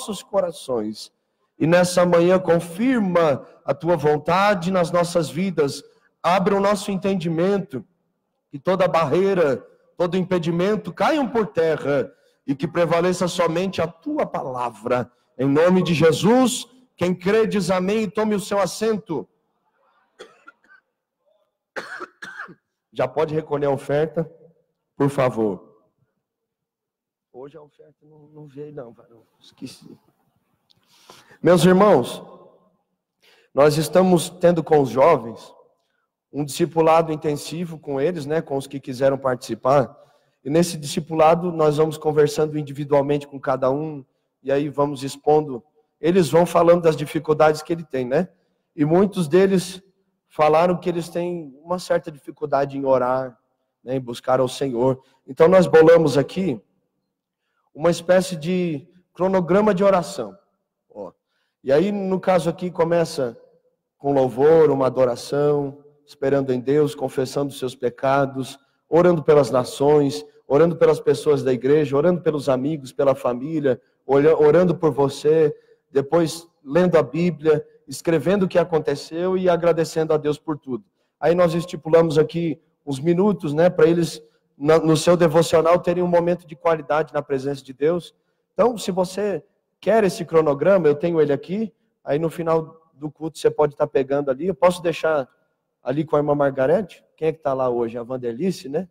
nossos corações. E nessa manhã confirma a tua vontade nas nossas vidas. Abra o nosso entendimento, que toda barreira, todo impedimento caiam por terra e que prevaleça somente a tua palavra. Em nome de Jesus, quem crê diz amém e tome o seu assento. Já pode recolher a oferta, por favor. Hoje a oferta não veio não, esqueci. Meus irmãos, nós estamos tendo com os jovens um discipulado intensivo com eles, né, com os que quiseram participar. E nesse discipulado nós vamos conversando individualmente com cada um, e aí vamos expondo. Eles vão falando das dificuldades que ele tem, né? E muitos deles falaram que eles têm uma certa dificuldade em orar, né, em buscar ao Senhor. Então nós bolamos aqui uma espécie de cronograma de oração. Ó. E aí, no caso aqui, começa com louvor, uma adoração, esperando em Deus, confessando os seus pecados, orando pelas nações, orando pelas pessoas da igreja, orando pelos amigos, pela família, orando por você, depois lendo a Bíblia, escrevendo o que aconteceu e agradecendo a Deus por tudo. Aí nós estipulamos aqui uns minutos, né, para eles, no seu devocional, terem um momento de qualidade na presença de Deus. Então, se você quer esse cronograma, eu tenho ele aqui, aí no final do culto você pode estar pegando ali. Eu posso deixar ali com a irmã Margarete? Quem é que está lá hoje? A Vandelice, né?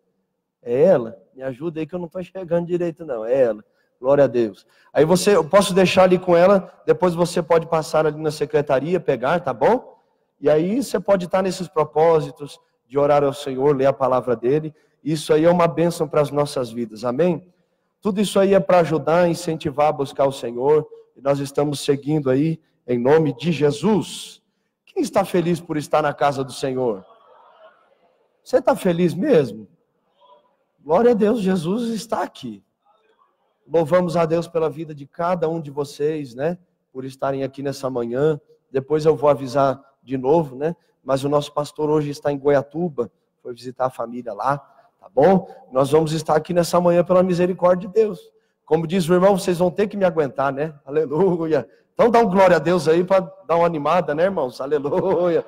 É ela? Me ajuda aí que eu não estou enxergando direito não, é ela. Glória a Deus. Aí eu posso deixar ali com ela, depois você pode passar ali na secretaria, pegar, tá bom? E aí você pode estar nesses propósitos de orar ao Senhor, ler a palavra dele. Isso aí é uma bênção para as nossas vidas, amém? Tudo isso aí é para ajudar, incentivar a buscar o Senhor. E nós estamos seguindo aí, em nome de Jesus. Quem está feliz por estar na casa do Senhor? Você está feliz mesmo? Glória a Deus, Jesus está aqui. Louvamos a Deus pela vida de cada um de vocês, né? Por estarem aqui nessa manhã. Depois eu vou avisar de novo, né? Mas o nosso pastor hoje está em Goiatuba, foi visitar a família lá, tá bom? Nós vamos estar aqui nessa manhã pela misericórdia de Deus. Como diz o irmão, vocês vão ter que me aguentar, né? Aleluia. Então dá um glória a Deus aí para dar uma animada, né, irmãos? Aleluia.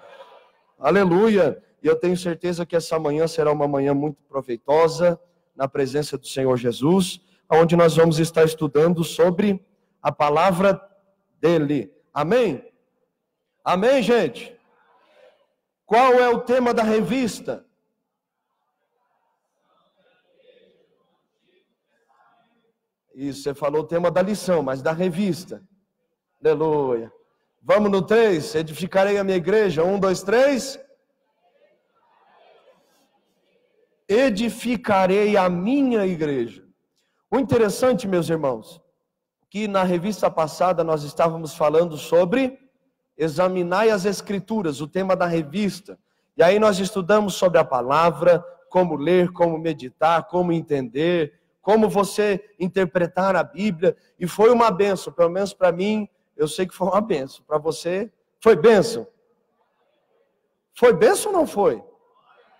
Aleluia. E eu tenho certeza que essa manhã será uma manhã muito proveitosa na presença do Senhor Jesus, onde nós vamos estar estudando sobre a palavra dele. Amém? Amém, gente? Qual é o tema da revista? Isso, você falou o tema da lição, mas da revista. Aleluia. Vamos no 3. Edificarei a minha igreja. 1, 2, 3. Edificarei a minha igreja. O interessante, meus irmãos, que na revista passada nós estávamos falando sobre examinar as escrituras, o tema da revista. E aí nós estudamos sobre a palavra, como ler, como meditar, como entender, como você interpretar a Bíblia. E foi uma bênção, pelo menos para mim, eu sei que foi uma bênção. Para você, foi bênção? Foi bênção ou não foi?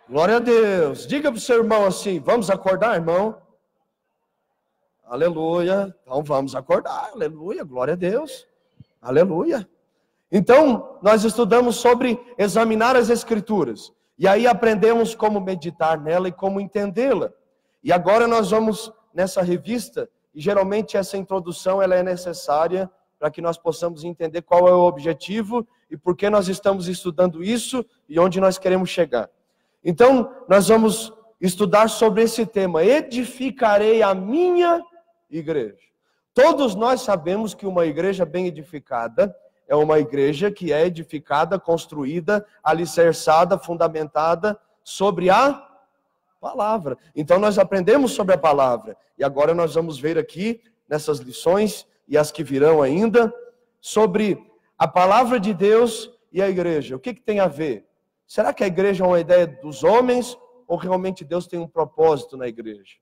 Glória a Deus. Diga para o seu irmão assim, vamos acordar, irmão? Aleluia. Então vamos acordar. Aleluia. Glória a Deus. Aleluia. Então, nós estudamos sobre examinar as Escrituras. E aí aprendemos como meditar nela e como entendê-la. E agora nós vamos nessa revista, e geralmente essa introdução ela é necessária para que nós possamos entender qual é o objetivo e por que nós estamos estudando isso e onde nós queremos chegar. Então, nós vamos estudar sobre esse tema, edificarei a minha igreja. Todos nós sabemos que uma igreja bem edificada é uma igreja que é edificada, construída, alicerçada, fundamentada sobre a palavra. Então nós aprendemos sobre a palavra. E agora nós vamos ver aqui, nessas lições, e as que virão ainda, sobre a palavra de Deus e a igreja. O que tem a ver? Será que a igreja é uma ideia dos homens ou realmente Deus tem um propósito na igreja?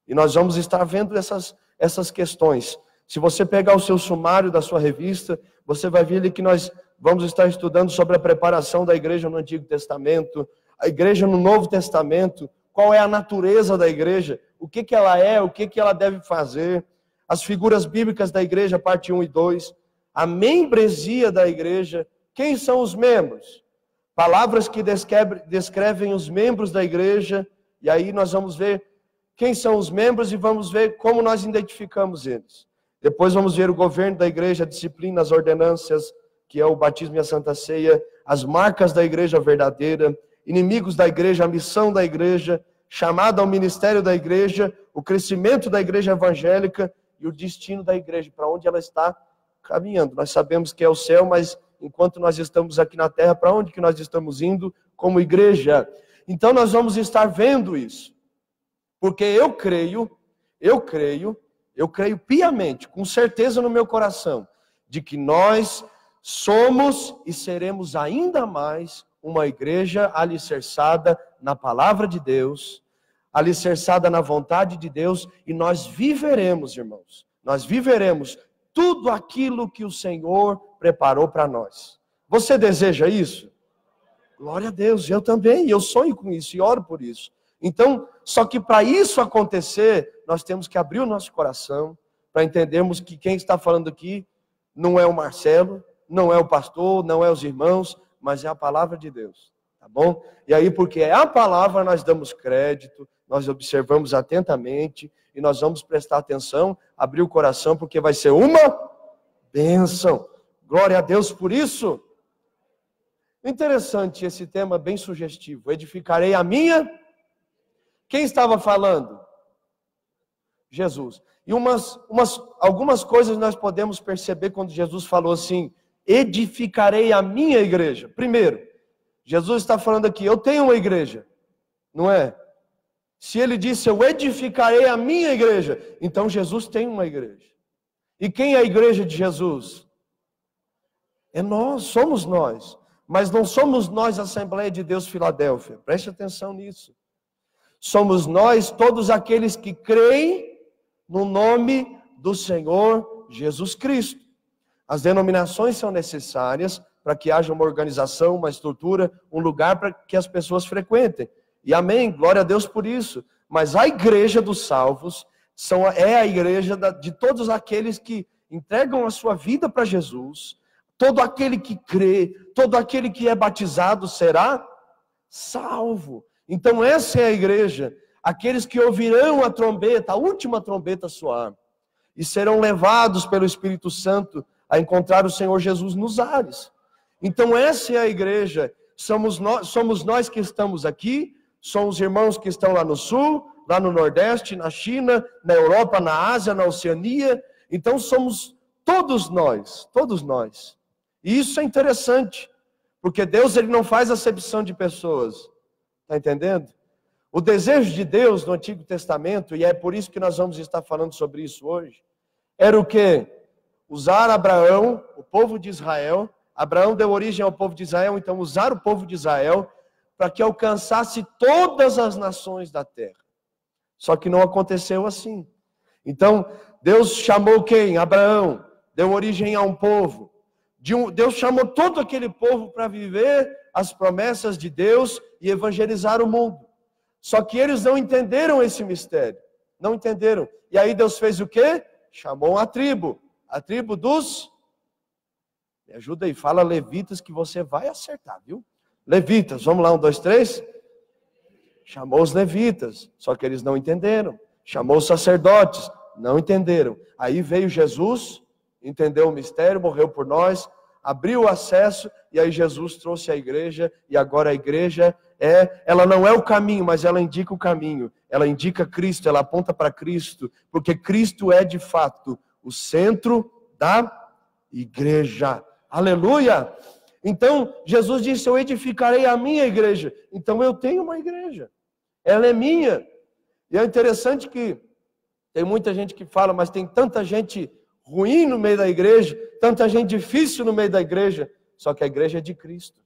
E nós vamos estar vendo essas questões. Se você pegar o seu sumário da sua revista, você vai ver ali que nós vamos estar estudando sobre a preparação da igreja no Antigo Testamento, a igreja no Novo Testamento, qual é a natureza da igreja, o que ela é, o que ela deve fazer. as figuras bíblicas da igreja, parte 1 e 2, a membresia da igreja. Quem são os membros? Palavras que descrevem os membros da igreja, e aí nós vamos ver quem são os membros e vamos ver como nós identificamos eles. Depois vamos ver o governo da igreja, a disciplina, as ordenanças, que é o batismo e a Santa Ceia, as marcas da igreja verdadeira, inimigos da igreja, a missão da igreja, chamada ao ministério da igreja, o crescimento da igreja evangélica e o destino da igreja, para onde ela está caminhando. Nós sabemos que é o céu, mas enquanto nós estamos aqui na terra, para onde que nós estamos indo como igreja? Então nós vamos estar vendo isso. Porque eu creio piamente, com certeza no meu coração, de que nós somos e seremos ainda mais uma igreja alicerçada na palavra de Deus, alicerçada na vontade de Deus, e nós viveremos, irmãos, nós viveremos tudo aquilo que o Senhor preparou para nós. Você deseja isso? Glória a Deus, eu também, eu sonho com isso e oro por isso. Então, só que para isso acontecer, nós temos que abrir o nosso coração, para entendermos que quem está falando aqui não é o Marcelo, não é o pastor, não é os irmãos, mas é a palavra de Deus, tá bom? E aí, porque é a palavra, nós damos crédito, nós observamos atentamente, e nós vamos prestar atenção, abrir o coração, porque vai ser uma bênção. Glória a Deus por isso. Interessante esse tema, bem sugestivo. Edificarei a minha... Quem estava falando? Jesus. E algumas coisas nós podemos perceber quando Jesus falou assim, edificarei a minha igreja. Primeiro, Jesus está falando aqui, eu tenho uma igreja, não é? Se ele disse, eu edificarei a minha igreja, então Jesus tem uma igreja. E quem é a igreja de Jesus? É nós, somos nós. Mas não somos nós a Assembleia de Deus Filadélfia. Preste atenção nisso. Somos nós, todos aqueles que creem no nome do Senhor Jesus Cristo. As denominações são necessárias para que haja uma organização, uma estrutura, um lugar para que as pessoas frequentem. E amém, glória a Deus por isso. Mas a igreja dos salvos é a igreja de todos aqueles que entregam a sua vida para Jesus. Todo aquele que crê, todo aquele que é batizado será salvo. Então essa é a igreja, aqueles que ouvirão a trombeta, a última trombeta soar, e serão levados pelo Espírito Santo a encontrar o Senhor Jesus nos ares. Então essa é a igreja, somos nós que estamos aqui, são os irmãos que estão lá no sul, lá no Nordeste, na China, na Europa, na Ásia, na Oceania. Então somos todos nós. E isso é interessante, porque Deus ele não faz acepção de pessoas. Está entendendo? O desejo de Deus no Antigo Testamento, e é por isso que nós vamos estar falando sobre isso hoje, era o quê? Usar Abraão, o povo de Israel. Abraão deu origem ao povo de Israel, então usar o povo de Israel para que alcançasse todas as nações da terra. Só que não aconteceu assim. Então, Deus chamou quem? Abraão. Deu origem a um povo. Deus chamou todo aquele povo para viver as promessas de Deus e evangelizar o mundo. Só que eles não entenderam esse mistério. Não entenderam. E aí Deus fez o quê? Chamou a tribo dos... Me ajuda aí, fala levitas que você vai acertar, viu? Levitas, vamos lá, 1, 2, 3. Chamou os levitas, só que eles não entenderam. Chamou os sacerdotes, não entenderam. Aí veio Jesus, entendeu o mistério, morreu por nós, abriu o acesso, e aí Jesus trouxe a igreja, e agora a igreja ela não é o caminho, mas ela indica o caminho, ela indica Cristo, ela aponta para Cristo, porque Cristo é de fato o centro da igreja. Aleluia! Então, Jesus disse, eu edificarei a minha igreja. Então eu tenho uma igreja, ela é minha. E é interessante que tem muita gente que fala, mas tem tanta gente ruim no meio da igreja, tanta gente difícil no meio da igreja, só que a igreja é de Cristo.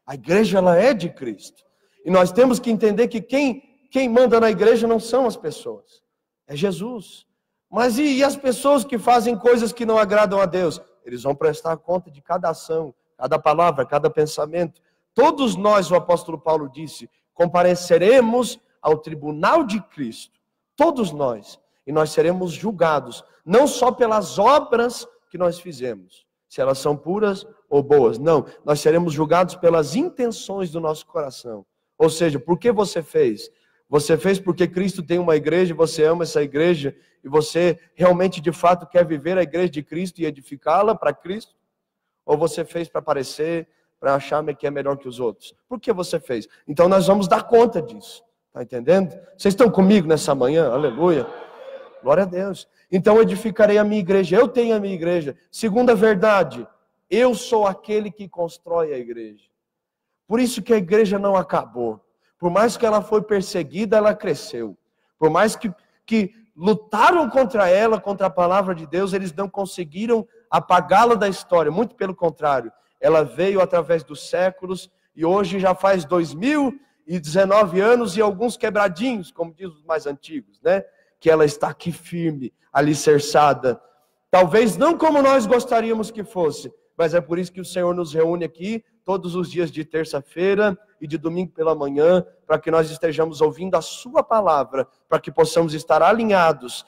A igreja, ela é de Cristo. E nós temos que entender que quem manda na igreja não são as pessoas, é Jesus. Mas e as pessoas que fazem coisas que não agradam a Deus? Eles vão prestar conta de cada ação, cada palavra, cada pensamento. Todos nós, o apóstolo Paulo disse, compareceremos ao tribunal de Cristo. Todos nós. E nós seremos julgados, não só pelas obras que nós fizemos, se elas são puras ou boas. Não, nós seremos julgados pelas intenções do nosso coração. Ou seja, por que você fez? Você fez porque Cristo tem uma igreja, você ama essa igreja, e você realmente, de fato, quer viver a igreja de Cristo e edificá-la para Cristo? Ou você fez para parecer, para achar que é melhor que os outros? Por que você fez? Então nós vamos dar conta disso. Está entendendo? Vocês estão comigo nessa manhã? Aleluia. Glória a Deus. Então edificarei a minha igreja. Eu tenho a minha igreja. Segunda verdade, eu sou aquele que constrói a igreja. Por isso que a igreja não acabou. Por mais que ela foi perseguida, ela cresceu. Por mais que lutaram contra ela, contra a palavra de Deus, eles não conseguiram apagá-la da história. Muito pelo contrário. Ela veio através dos séculos e hoje já faz 2019 anos e alguns quebradinhos, como diz os mais antigos, né? Que ela está aqui firme, alicerçada. Talvez não como nós gostaríamos que fosse, mas é por isso que o Senhor nos reúne aqui todos os dias de terça-feira e de domingo pela manhã, para que nós estejamos ouvindo a sua palavra, para que possamos estar alinhados,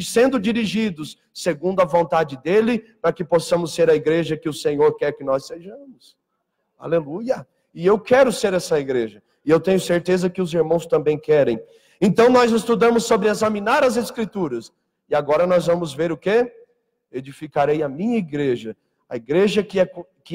sendo dirigidos segundo a vontade dele, para que possamos ser a igreja que o Senhor quer que nós sejamos. Aleluia! E eu quero ser essa igreja, e eu tenho certeza que os irmãos também querem. Então nós estudamos sobre examinar as Escrituras, e agora nós vamos ver o quê? Edificarei a minha igreja, a igreja que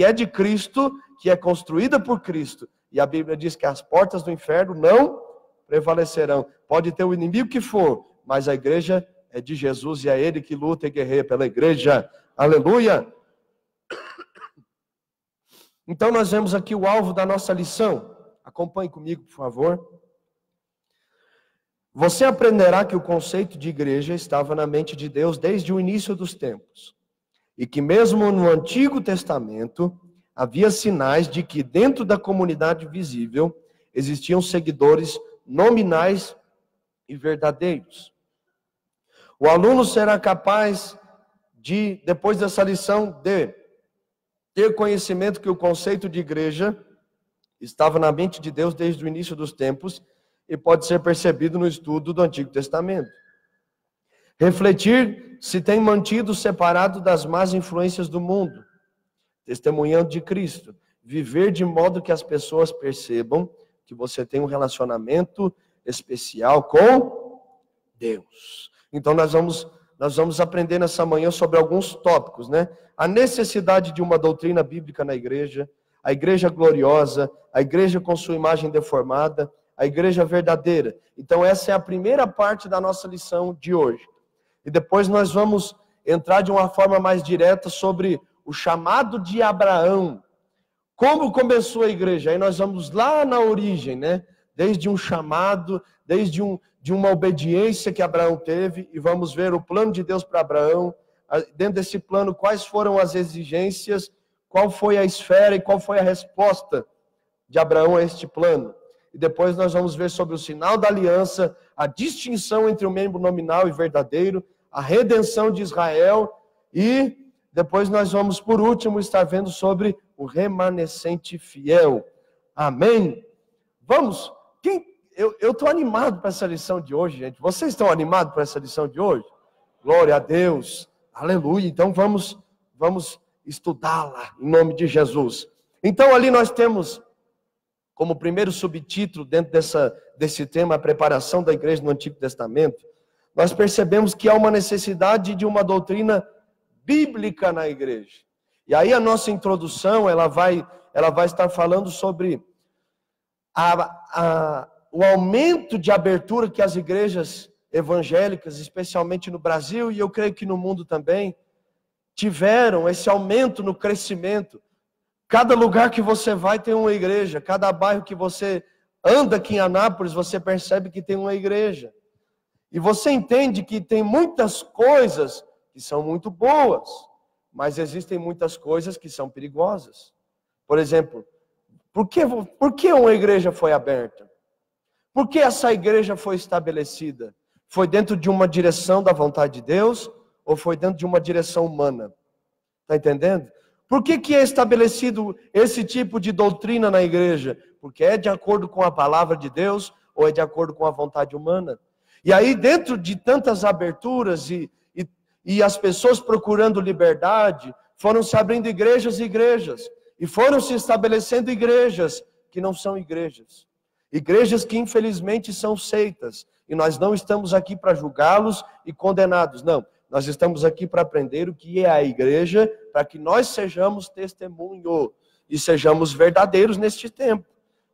é de Cristo, que é construída por Cristo. E a Bíblia diz que as portas do inferno não prevalecerão. Pode ter o inimigo que for, mas a igreja é de Jesus e é Ele que luta e guerreia pela igreja. Aleluia! Então nós vemos aqui o alvo da nossa lição. Acompanhe comigo, por favor. Você aprenderá que o conceito de igreja estava na mente de Deus desde o início dos tempos. E que mesmo no Antigo Testamento, havia sinais de que dentro da comunidade visível existiam seguidores nominais e verdadeiros. O aluno será capaz de, depois dessa lição, de ter conhecimento que o conceito de igreja estava na mente de Deus desde o início dos tempos e pode ser percebido no estudo do Antigo Testamento. Refletir se tem mantido separado das más influências do mundo, testemunhando de Cristo. Viver de modo que as pessoas percebam que você tem um relacionamento especial com Deus. Então nós vamos aprender nessa manhã sobre alguns tópicos, né? A necessidade de uma doutrina bíblica na igreja, a igreja gloriosa, a igreja com sua imagem deformada, a igreja verdadeira. Então essa é a primeira parte da nossa lição de hoje. E depois nós vamos entrar de uma forma mais direta sobre o chamado de Abraão. Como começou a igreja? Aí nós vamos lá na origem, né? Desde um chamado, desde uma obediência que Abraão teve, e vamos ver o plano de Deus para Abraão. Dentro desse plano, quais foram as exigências, qual foi a esfera e qual foi a resposta de Abraão a este plano. E depois nós vamos ver sobre o sinal da aliança, a distinção entre o membro nominal e verdadeiro, a redenção de Israel, e depois nós vamos, por último, estar vendo sobre o remanescente fiel. Amém? Vamos? Eu estou animado para essa lição de hoje, gente. Vocês estão animados para essa lição de hoje? Glória a Deus. Aleluia. Então vamos estudá-la em nome de Jesus. Então ali nós temos como primeiro subtítulo dentro desse tema, a preparação da igreja no Antigo Testamento. Nós percebemos que há uma necessidade de uma doutrina bíblica na igreja. E aí a nossa introdução, ela vai estar falando sobre o aumento de abertura que as igrejas evangélicas, especialmente no Brasil, e eu creio que no mundo também, tiveram esse aumento no crescimento. Cada lugar que você vai tem uma igreja, cada bairro que você anda aqui em Anápolis, você percebe que tem uma igreja. E você entende que tem muitas coisas que são muito boas, mas existem muitas coisas que são perigosas. Por exemplo, por que uma igreja foi aberta? Por que essa igreja foi estabelecida? Foi dentro de uma direção da vontade de Deus ou foi dentro de uma direção humana? Está entendendo? Por que é estabelecido esse tipo de doutrina na igreja? Porque é de acordo com a palavra de Deus ou é de acordo com a vontade humana? E aí, dentro de tantas aberturas e as pessoas procurando liberdade, foram se abrindo igrejas e igrejas. E foram se estabelecendo igrejas que não são igrejas. Igrejas que infelizmente são seitas. E nós não estamos aqui para julgá-los e condená-los. Não, nós estamos aqui para aprender o que é a igreja, para que nós sejamos testemunho e sejamos verdadeiros neste tempo.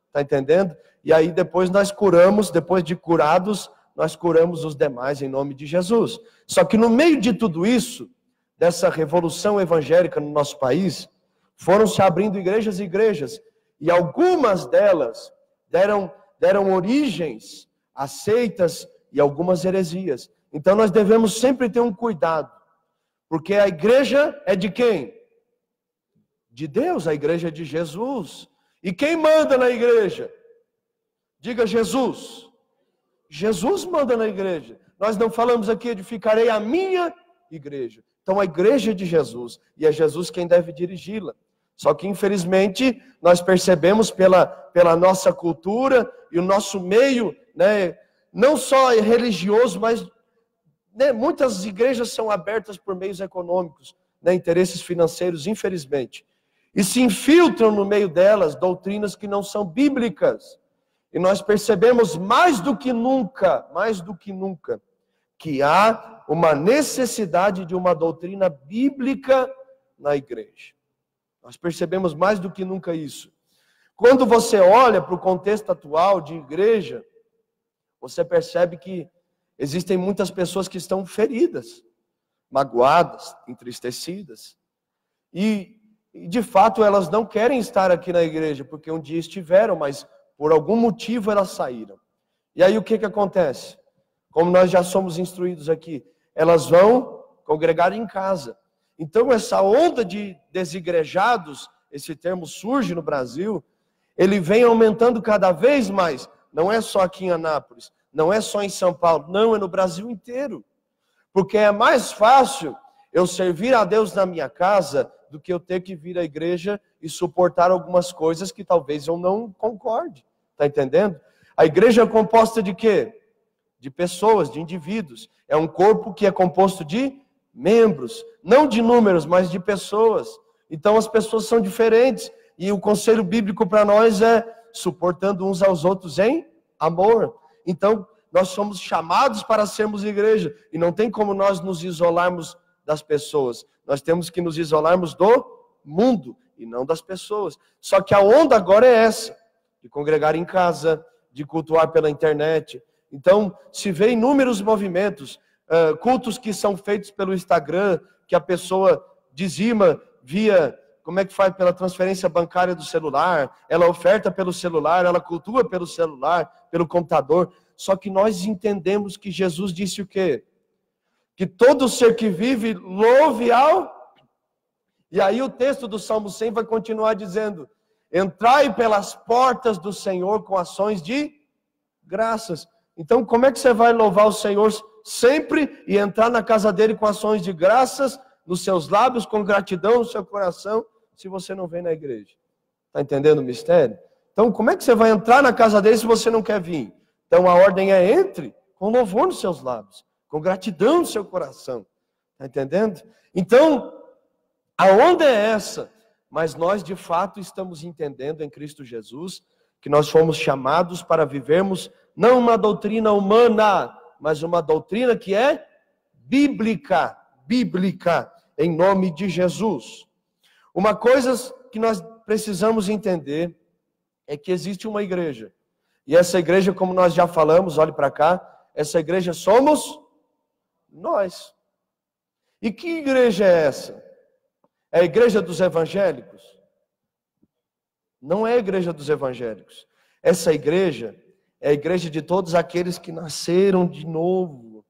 Está entendendo? E aí depois nós curamos, depois de curados, nós curamos os demais em nome de Jesus. Só que no meio de tudo isso, dessa revolução evangélica no nosso país, foram se abrindo igrejas e igrejas. E algumas delas deram origens a seitas e algumas heresias. Então nós devemos sempre ter um cuidado. Porque a igreja é de quem? De Deus, a igreja é de Jesus. E quem manda na igreja? Diga Jesus. Jesus manda na igreja. Nós não falamos aqui, edificarei a minha igreja. Então a igreja é de Jesus. E é Jesus quem deve dirigi-la. Só que infelizmente nós percebemos pela nossa cultura e o nosso meio, né, não só religioso, mas né, muitas igrejas são abertas por meios econômicos, né, interesses financeiros, infelizmente. E se infiltram no meio delas doutrinas que não são bíblicas. E nós percebemos mais do que nunca, que há uma necessidade de uma doutrina bíblica na igreja. Nós percebemos mais do que nunca isso. Quando você olha para o contexto atual de igreja, você percebe que existem muitas pessoas que estão feridas, magoadas, entristecidas. E de fato elas não querem estar aqui na igreja, porque um dia estiveram, mas por algum motivo elas saíram. E aí o que acontece? Como nós já somos instruídos aqui, elas vão congregar em casa. Então essa onda de desigrejados, esse termo surge no Brasil, ele vem aumentando cada vez mais. Não é só aqui em Anápolis, não é só em São Paulo, não, é no Brasil inteiro. Porque é mais fácil eu servir a Deus na minha casa do que eu ter que vir à igreja e suportar algumas coisas que talvez eu não concorde. Está entendendo? A igreja é composta de quê? De pessoas, de indivíduos. É um corpo que é composto de membros, não de números, mas de pessoas. Então as pessoas são diferentes. E o conselho bíblico para nós é suportando uns aos outros em amor. Então nós somos chamados para sermos igreja. E não tem como nós nos isolarmos das pessoas. Nós temos que nos isolarmos do mundo e não das pessoas. Só que a onda agora é essa, de congregar em casa, de cultuar pela internet. Então, se vê inúmeros movimentos, cultos que são feitos pelo Instagram, que a pessoa dizima via, como é que faz, pela transferência bancária do celular, ela oferta pelo celular, ela cultua pelo celular, pelo computador. Só que nós entendemos que Jesus disse o quê? Que todo ser que vive louve ao... E aí o texto do Salmo 100 vai continuar dizendo: entrai pelas portas do Senhor com ações de graças. Então como é que você vai louvar o Senhor sempre e entrar na casa dele com ações de graças nos seus lábios, com gratidão no seu coração, se você não vem na igreja? Está entendendo o mistério? Então como é que você vai entrar na casa dele se você não quer vir? Então a ordem é: entre com louvor nos seus lábios, com gratidão no seu coração. Está entendendo? Então, a onda é essa. Mas nós, de fato, estamos entendendo em Cristo Jesus que nós fomos chamados para vivermos não uma doutrina humana, mas uma doutrina que é bíblica. Bíblica, em nome de Jesus. Uma coisa que nós precisamos entender é que existe uma igreja. E essa igreja, como nós já falamos, olhe para cá, essa igreja somos nós. E que igreja é essa? É a igreja dos evangélicos? Não é a igreja dos evangélicos. Essa igreja é a igreja de todos aqueles que nasceram de novo.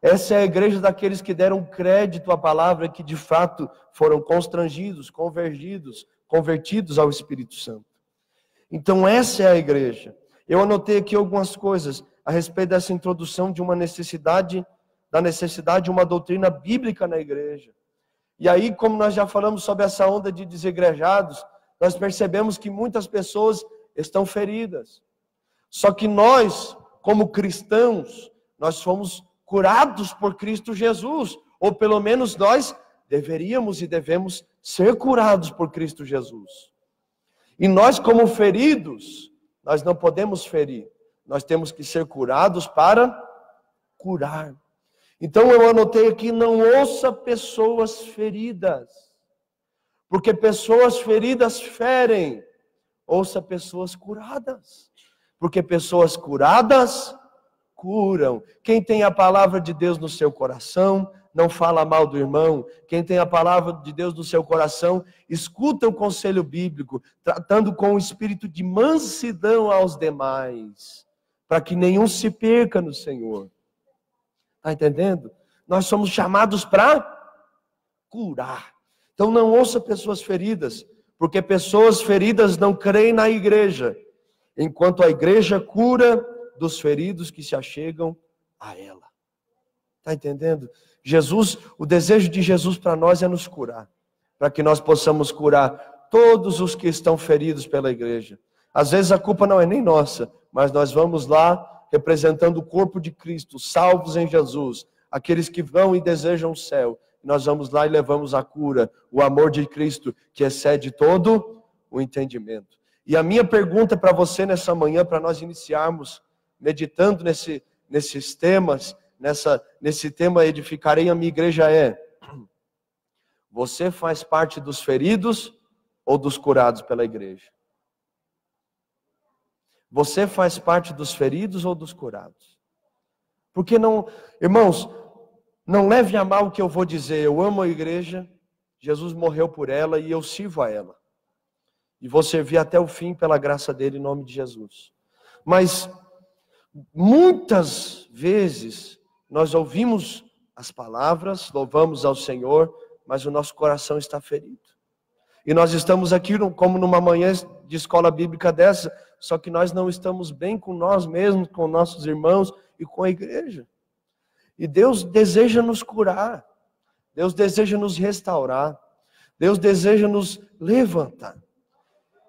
Essa é a igreja daqueles que deram crédito à palavra e que de fato foram constrangidos, convertidos ao Espírito Santo. Então essa é a igreja. Eu anotei aqui algumas coisas a respeito dessa introdução de uma necessidade, da necessidade de uma doutrina bíblica na igreja. E aí, como nós já falamos sobre essa onda de desigrejados, nós percebemos que muitas pessoas estão feridas. Só que nós, como cristãos, nós fomos curados por Cristo Jesus, ou pelo menos nós deveríamos e devemos ser curados por Cristo Jesus. E nós, como feridos, nós não podemos ferir, nós temos que ser curados para curar. Então eu anotei aqui, não ouça pessoas feridas, porque pessoas feridas ferem. Ouça pessoas curadas, porque pessoas curadas curam. Quem tem a palavra de Deus no seu coração, não fala mal do irmão. Quem tem a palavra de Deus no seu coração, escuta o conselho bíblico, tratando com o espírito de mansidão aos demais, para que nenhum se perca no Senhor. Está entendendo? Nós somos chamados para curar. Então não ouça pessoas feridas, porque pessoas feridas não creem na igreja, enquanto a igreja cura dos feridos que se achegam a ela. Está entendendo? Jesus, o desejo de Jesus para nós é nos curar, para que nós possamos curar todos os que estão feridos pela igreja. Às vezes a culpa não é nem nossa, mas nós vamos lá representando o corpo de Cristo, salvos em Jesus, aqueles que vão e desejam o céu. Nós vamos lá e levamos a cura, o amor de Cristo, que excede todo o entendimento. E a minha pergunta para você nessa manhã, para nós iniciarmos, meditando nesses temas, nesse tema edificarei a minha igreja é: você faz parte dos feridos ou dos curados pela igreja? Você faz parte dos feridos ou dos curados? Porque não, irmãos, não leve a mal o que eu vou dizer. Eu amo a igreja, Jesus morreu por ela e eu sirvo a ela. E vou servir até o fim pela graça dele, em nome de Jesus. Mas muitas vezes nós ouvimos as palavras, louvamos ao Senhor, mas o nosso coração está ferido. E nós estamos aqui como numa manhã de escola bíblica dessa, só que nós não estamos bem com nós mesmos, com nossos irmãos e com a igreja. E Deus deseja nos curar, Deus deseja nos restaurar, Deus deseja nos levantar.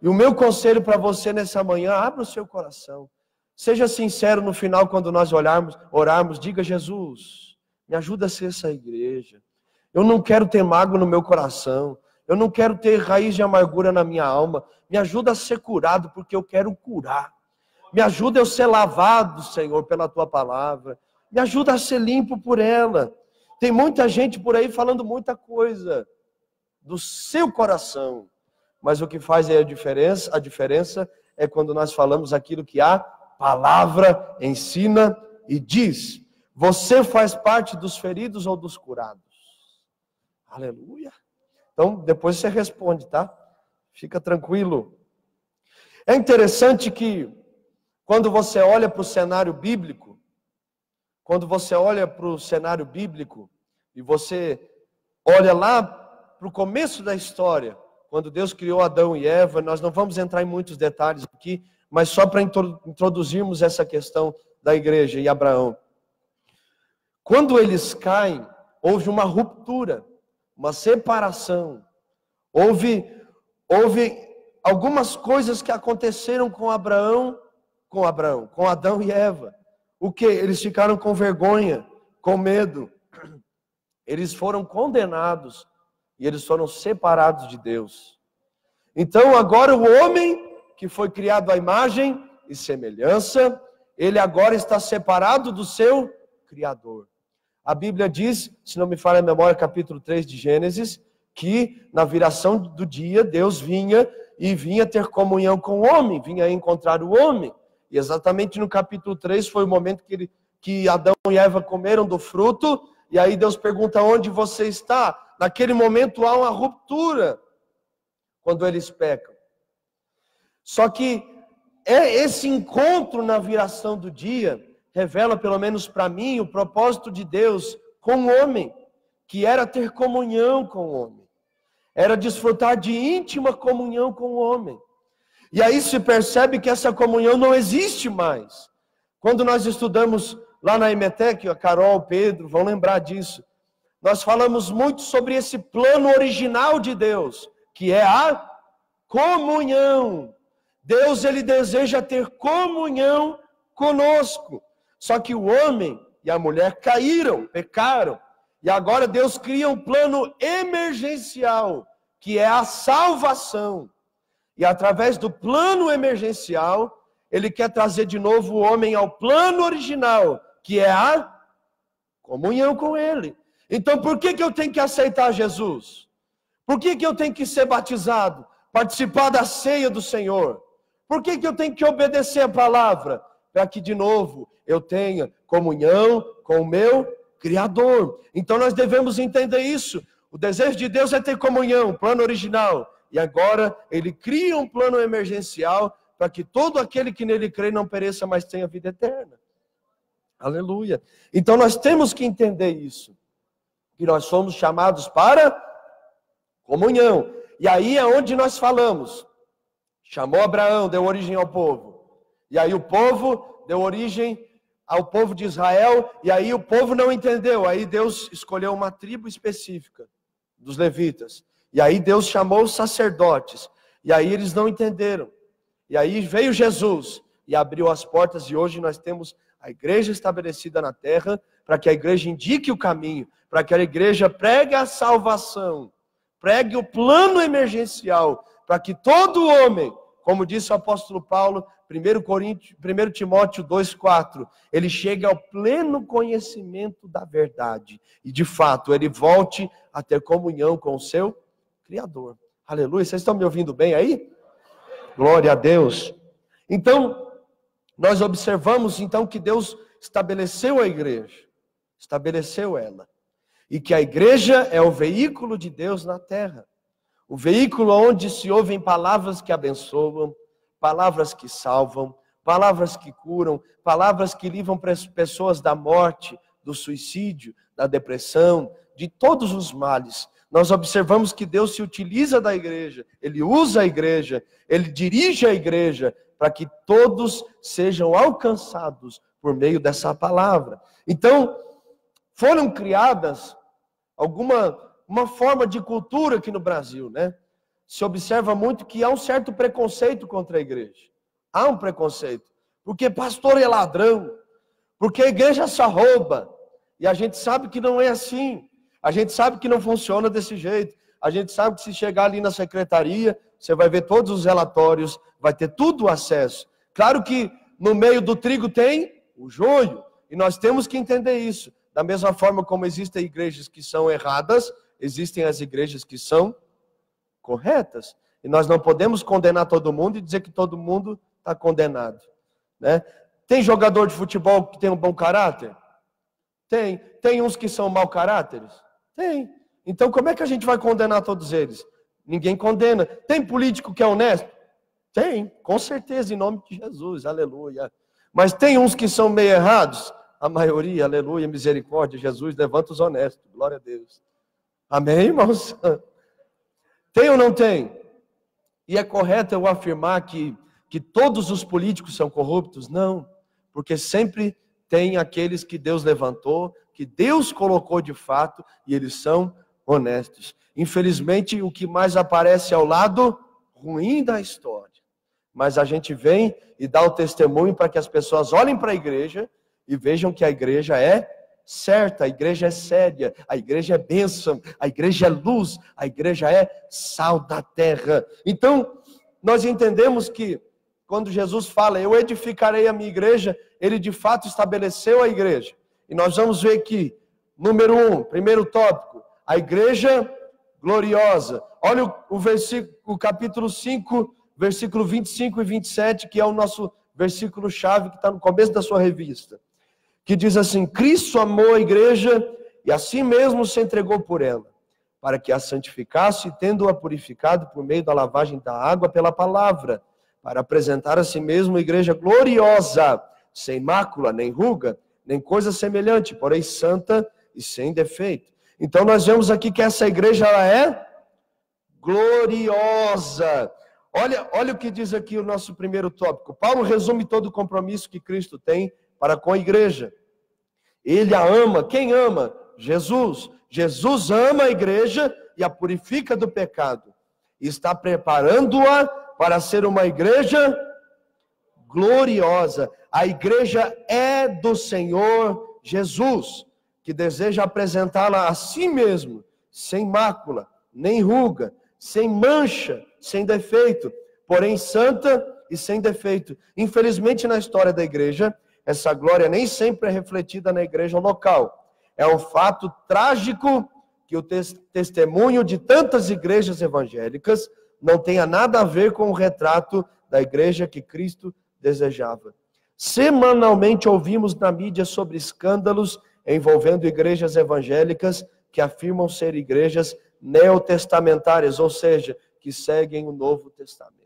E o meu conselho para você nessa manhã, abra o seu coração. Seja sincero no final, quando nós orarmos, diga: Jesus, me ajuda a ser essa igreja. Eu não quero ter mágoa no meu coração, eu não quero ter raiz de amargura na minha alma. Me ajuda a ser curado, porque eu quero curar. Me ajuda a eu ser lavado, Senhor, pela Tua palavra. Me ajuda a ser limpo por ela. Tem muita gente por aí falando muita coisa do seu coração. Mas o que faz a diferença é quando nós falamos aquilo que a palavra ensina e diz. Você faz parte dos feridos ou dos curados? Aleluia. Então, depois você responde, tá? Fica tranquilo. É interessante que, quando você olha para o cenário bíblico, e você olha lá para o começo da história, quando Deus criou Adão e Eva, nós não vamos entrar em muitos detalhes aqui, mas só para introduzirmos essa questão da igreja e Abraão. Quando eles caem, houve uma ruptura, uma separação. Houve algumas coisas que aconteceram com Adão e Eva. O que? Eles ficaram com vergonha, com medo. Eles foram condenados e eles foram separados de Deus. Então agora o homem que foi criado à imagem e semelhança, ele agora está separado do seu Criador. A Bíblia diz, se não me falha a memória, capítulo 3 de Gênesis, que na viração do dia Deus vinha ter comunhão com o homem, vinha encontrar o homem. E exatamente no capítulo 3 foi o momento que Adão e Eva comeram do fruto, e aí Deus pergunta: onde você está? Naquele momento há uma ruptura, quando eles pecam. Só que esse encontro na viração do dia revela, pelo menos para mim, o propósito de Deus com o homem, que era ter comunhão com o homem, era desfrutar de íntima comunhão com o homem. E aí se percebe que essa comunhão não existe mais. Quando nós estudamos lá na Emetec, a Carol, o Pedro, vão lembrar disso. Nós falamos muito sobre esse plano original de Deus, que é a comunhão. Deus, ele deseja ter comunhão conosco. Só que o homem e a mulher caíram, pecaram. E agora Deus cria um plano emergencial, que é a salvação. E através do plano emergencial, Ele quer trazer de novo o homem ao plano original, que é a comunhão com Ele. Então por que eu tenho que aceitar Jesus? Por que eu tenho que ser batizado? Participar da ceia do Senhor? Por que eu tenho que obedecer a palavra? Para que de novo eu tenha comunhão com o meu Criador. Então nós devemos entender isso. O desejo de Deus é ter comunhão, plano original. E agora Ele cria um plano emergencial para que todo aquele que nele crê não pereça, mas tenha vida eterna. Aleluia. Então nós temos que entender isso. Que nós somos chamados para comunhão. E aí é onde nós falamos. Chamou Abraão, deu origem ao povo. E aí o povo deu origem ao povo de Israel. E aí o povo não entendeu. Aí Deus escolheu uma tribo específica dos levitas. E aí Deus chamou os sacerdotes. E aí eles não entenderam. E aí veio Jesus e abriu as portas. E hoje nós temos a igreja estabelecida na terra, para que a igreja indique o caminho, para que a igreja pregue a salvação, pregue o plano emergencial, para que todo homem, como disse o apóstolo Paulo, 1 Timóteo 2,4, ele chegue ao pleno conhecimento da verdade. E de fato, ele volte a ter comunhão com o seu Criador. Aleluia, vocês estão me ouvindo bem aí? Glória a Deus. Então, nós observamos então que Deus estabeleceu a igreja, estabeleceu ela. E que a igreja é o veículo de Deus na terra. O veículo onde se ouvem palavras que abençoam, palavras que salvam, palavras que curam, palavras que livram pessoas da morte, do suicídio, da depressão, de todos os males. Nós observamos que Deus se utiliza da igreja, Ele usa a igreja, Ele dirige a igreja, para que todos sejam alcançados por meio dessa palavra. Então, foram criadas uma forma de cultura aqui no Brasil, né? Se observa muito que há um certo preconceito contra a igreja. Há um preconceito. Porque pastor é ladrão. Porque a igreja só rouba. E a gente sabe que não é assim. A gente sabe que não funciona desse jeito. A gente sabe que se chegar ali na secretaria, você vai ver todos os relatórios, vai ter tudo acesso. Claro que no meio do trigo tem o joio. E nós temos que entender isso. Da mesma forma como existem igrejas que são erradas, existem as igrejas que são corretas. E nós não podemos condenar todo mundo e dizer que todo mundo está condenado, né? Tem jogador de futebol que tem um bom caráter? Tem. Tem uns que são mau caráteres? Tem. Então como é que a gente vai condenar todos eles? Ninguém condena. Tem político que é honesto? Tem, com certeza, em nome de Jesus, aleluia. Mas tem uns que são meio errados? A maioria, aleluia, misericórdia, Jesus levanta os honestos, glória a Deus. Amém, irmãos? Tem ou não tem? E é correto eu afirmar que todos os políticos são corruptos? Não, porque sempre tem aqueles que Deus levantou, que Deus colocou de fato, e eles são honestos. Infelizmente, o que mais aparece é o lado ruim da história. Mas a gente vem e dá o testemunho para que as pessoas olhem para a igreja e vejam que a igreja é certa, a igreja é séria, a igreja é bênção, a igreja é luz, a igreja é sal da terra. Então, nós entendemos que quando Jesus fala, eu edificarei a minha igreja, Ele de fato estabeleceu a igreja. E nós vamos ver aqui, número 1, primeiro tópico, a igreja gloriosa. Olha o versículo, o capítulo 5, versículo 25 e 27, que é o nosso versículo-chave que está no começo da sua revista. Que diz assim, Cristo amou a igreja e assim mesmo se entregou por ela, para que a santificasse, tendo-a purificado por meio da lavagem da água pela palavra, para apresentar a si mesmo a igreja gloriosa, sem mácula, nem ruga, nem coisa semelhante, porém santa e sem defeito. Então nós vemos aqui que essa igreja ela é gloriosa. Olha o que diz aqui o nosso primeiro tópico. Paulo resume todo o compromisso que Cristo tem para com a igreja. Ele a ama. Quem ama? Jesus. Jesus ama a igreja e a purifica do pecado. E está preparando-a para ser uma igreja gloriosa. A igreja é do Senhor Jesus, que deseja apresentá-la a si mesmo, sem mácula, nem ruga, sem mancha, sem defeito, porém santa e sem defeito. Infelizmente, na história da igreja, essa glória nem sempre é refletida na igreja local. É um fato trágico que o testemunho de tantas igrejas evangélicas não tenha nada a ver com o retrato da igreja que Cristo desejava. Semanalmente ouvimos na mídia sobre escândalos envolvendo igrejas evangélicas que afirmam ser igrejas neotestamentárias, ou seja, que seguem o Novo Testamento.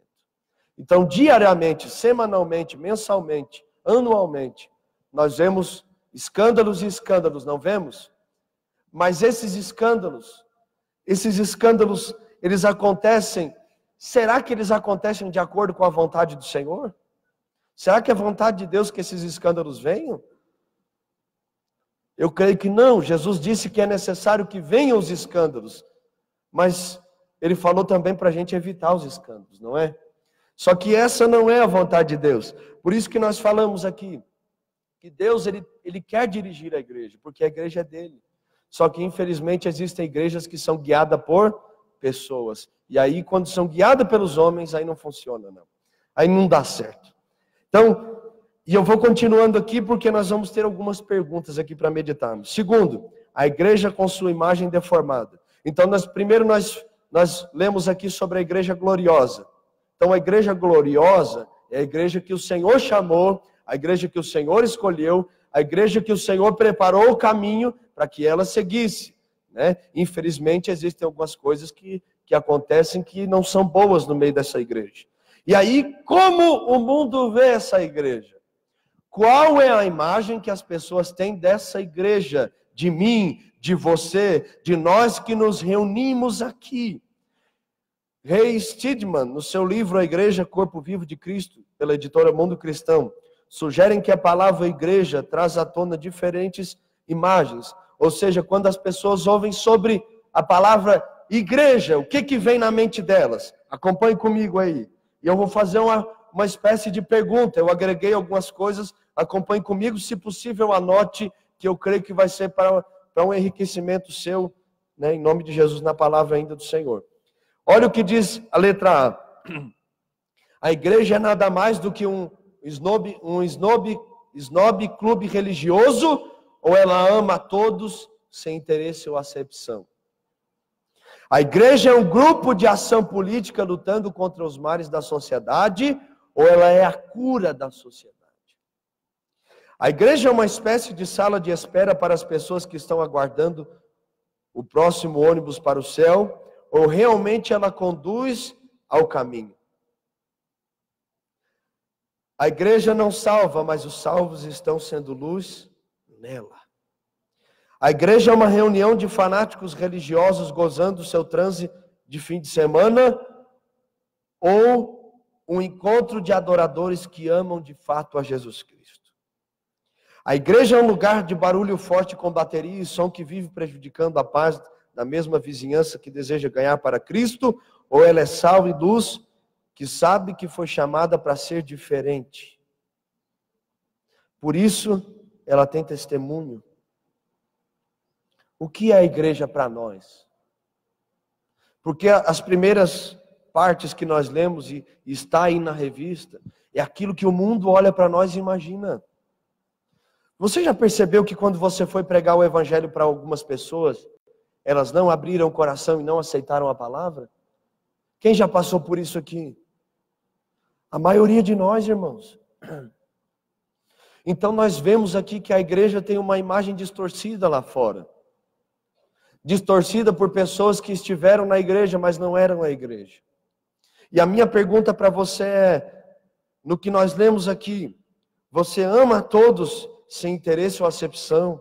Então, diariamente, semanalmente, mensalmente, anualmente, nós vemos escândalos e escândalos, não vemos? Mas esses escândalos, eles acontecem, será que eles acontecem de acordo com a vontade do Senhor? Será que é vontade de Deus que esses escândalos venham? Eu creio que não. Jesus disse que é necessário que venham os escândalos, mas Ele falou também para a gente evitar os escândalos, não é? Só que essa não é a vontade de Deus. Por isso que nós falamos aqui, que Deus ele quer dirigir a igreja, porque a igreja é dele. Só que infelizmente existem igrejas que são guiadas por pessoas. E aí quando são guiadas pelos homens, aí não funciona não. Aí não dá certo. Então, e eu vou continuando aqui porque nós vamos ter algumas perguntas aqui para meditarmos. Segundo, a igreja com sua imagem deformada. Então, primeiro nós lemos aqui sobre a igreja gloriosa. Então, a igreja gloriosa é a igreja que o Senhor chamou, a igreja que o Senhor escolheu, a igreja que o Senhor preparou o caminho para que ela seguisse, né? Infelizmente, existem algumas coisas que acontecem que não são boas no meio dessa igreja. E aí, como o mundo vê essa igreja? Qual é a imagem que as pessoas têm dessa igreja? De mim, de você, de nós que nos reunimos aqui. Ray Stedman, no seu livro A Igreja, Corpo Vivo de Cristo, pela editora Mundo Cristão, sugerem que a palavra igreja traz à tona diferentes imagens. Ou seja, quando as pessoas ouvem sobre a palavra igreja, o que vem na mente delas? Acompanhe comigo aí. E eu vou fazer uma espécie de pergunta. Eu agreguei algumas coisas, acompanhe comigo. Se possível, anote, que eu creio que vai ser para um enriquecimento seu, né, em nome de Jesus, na palavra ainda do Senhor. Olha o que diz a letra A. A igreja é nada mais do que um snob clube religioso, ou ela ama a todos sem interesse ou acepção? A igreja é um grupo de ação política lutando contra os males da sociedade, ou ela é a cura da sociedade? A igreja é uma espécie de sala de espera para as pessoas que estão aguardando o próximo ônibus para o céu, ou realmente ela conduz ao caminho? A igreja não salva, mas os salvos estão sendo luz nela. A igreja é uma reunião de fanáticos religiosos gozando do seu transe de fim de semana, ou um encontro de adoradores que amam de fato a Jesus Cristo? A igreja é um lugar de barulho forte com bateria e som que vive prejudicando a paz da mesma vizinhança que deseja ganhar para Cristo, ou ela é sal e luz que sabe que foi chamada para ser diferente? Por isso, ela tem testemunho. O que é a igreja para nós? Porque as primeiras partes que nós lemos e está aí na revista, é aquilo que o mundo olha para nós e imagina. Você já percebeu que quando você foi pregar o evangelho para algumas pessoas, elas não abriram o coração e não aceitaram a palavra? Quem já passou por isso aqui? A maioria de nós, irmãos. Então nós vemos aqui que a igreja tem uma imagem distorcida lá fora. Distorcida por pessoas que estiveram na igreja, mas não eram a igreja. E a minha pergunta para você é, no que nós lemos aqui, você ama a todos sem interesse ou acepção?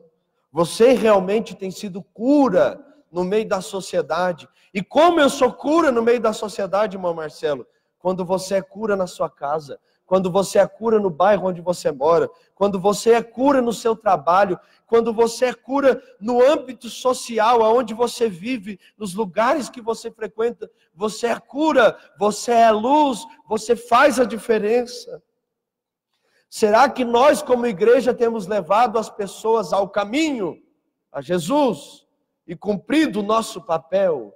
Você realmente tem sido cura no meio da sociedade? E como eu sou cura no meio da sociedade, irmão Marcelo? Quando você é cura na sua casa, quando você é cura no bairro onde você mora, quando você é cura no seu trabalho, quando você é cura no âmbito social, aonde você vive, nos lugares que você frequenta, você é cura, você é luz, você faz a diferença. Será que nós, como igreja, temos levado as pessoas ao caminho, a Jesus, e cumprido o nosso papel?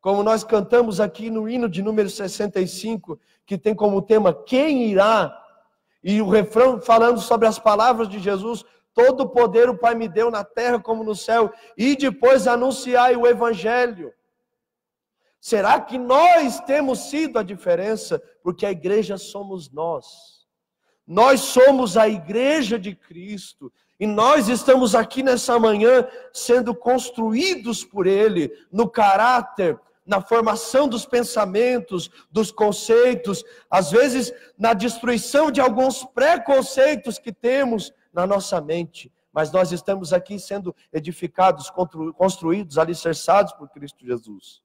Como nós cantamos aqui no hino de número 65, que tem como tema, quem irá? E o refrão falando sobre as palavras de Jesus, todo o poder o Pai me deu na terra como no céu, e depois anunciai o Evangelho. Será que nós temos sido a diferença? Porque a igreja somos nós. Nós somos a igreja de Cristo. E nós estamos aqui nessa manhã sendo construídos por Ele, no caráter, na formação dos pensamentos, dos conceitos, às vezes na destruição de alguns preconceitos que temos na nossa mente. Mas nós estamos aqui sendo edificados, construídos, alicerçados por Cristo Jesus.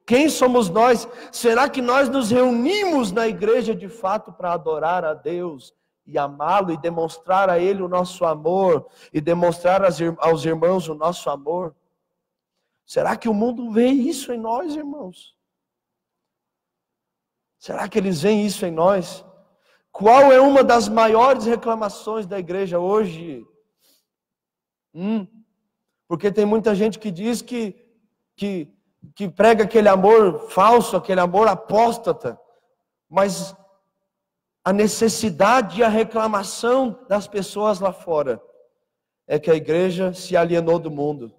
Quem somos nós? Será que nós nos reunimos na igreja de fato para adorar a Deus e amá-lo e demonstrar a Ele o nosso amor e demonstrar aos irmãos o nosso amor? Será que o mundo vê isso em nós, irmãos? Será que eles veem isso em nós? Qual é uma das maiores reclamações da igreja hoje? Porque tem muita gente que diz que prega aquele amor falso, aquele amor apóstata, mas a necessidade e a reclamação das pessoas lá fora é que a igreja se alienou do mundo.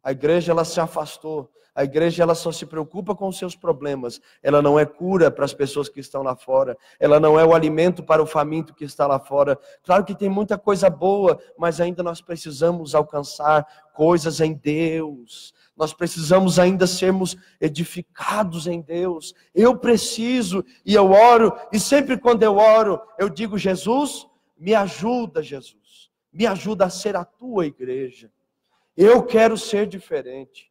A igreja, ela se afastou. A igreja, ela só se preocupa com os seus problemas. Ela não é cura para as pessoas que estão lá fora. Ela não é o alimento para o faminto que está lá fora. Claro que tem muita coisa boa, mas ainda nós precisamos alcançar coisas em Deus. Nós precisamos ainda sermos edificados em Deus. Eu preciso, e eu oro, e sempre quando eu oro, eu digo, Jesus, me ajuda, Jesus. Me ajuda a ser a tua igreja. Eu quero ser diferente.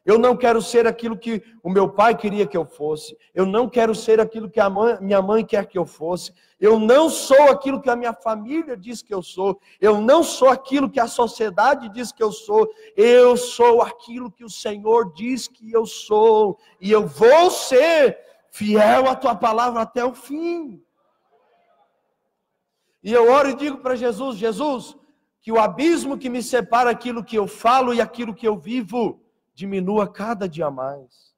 Eu não quero ser aquilo que o meu pai queria que eu fosse. Eu não quero ser aquilo que minha mãe quer que eu fosse. Eu não sou aquilo que a minha família diz que eu sou. Eu não sou aquilo que a sociedade diz que eu sou. Eu sou aquilo que o Senhor diz que eu sou. E eu vou ser fiel à tua palavra até o fim. E eu oro e digo para Jesus, Jesus, que o abismo que me separa aquilo que eu falo e aquilo que eu vivo diminua cada dia mais.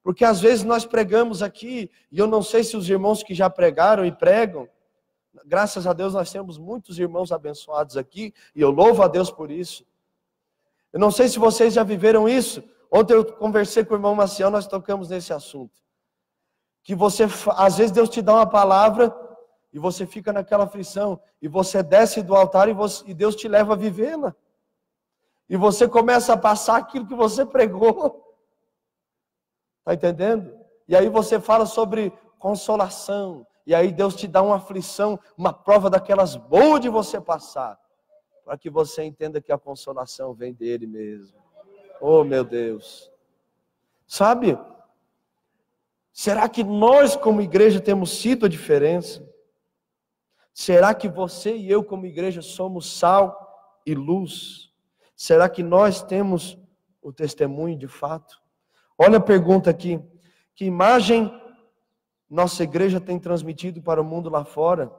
Porque às vezes nós pregamos aqui, e eu não sei se os irmãos que já pregaram e pregam, graças a Deus nós temos muitos irmãos abençoados aqui, e eu louvo a Deus por isso. Eu não sei se vocês já viveram isso. Ontem eu conversei com o irmão Maciel, nós tocamos nesse assunto. Que você, às vezes Deus te dá uma palavra, e você fica naquela aflição, e você desce do altar e Deus te leva a vivê-la. E você começa a passar aquilo que você pregou. Está entendendo? E aí você fala sobre consolação. E aí Deus te dá uma aflição, uma prova daquelas boas de você passar. Para que você entenda que a consolação vem dele mesmo. Oh, meu Deus. Sabe? Será que nós como igreja temos sido a diferença? Será que você e eu como igreja somos sal e luz? Será que nós temos o testemunho de fato? Olha a pergunta aqui. Que imagem nossa igreja tem transmitido para o mundo lá fora?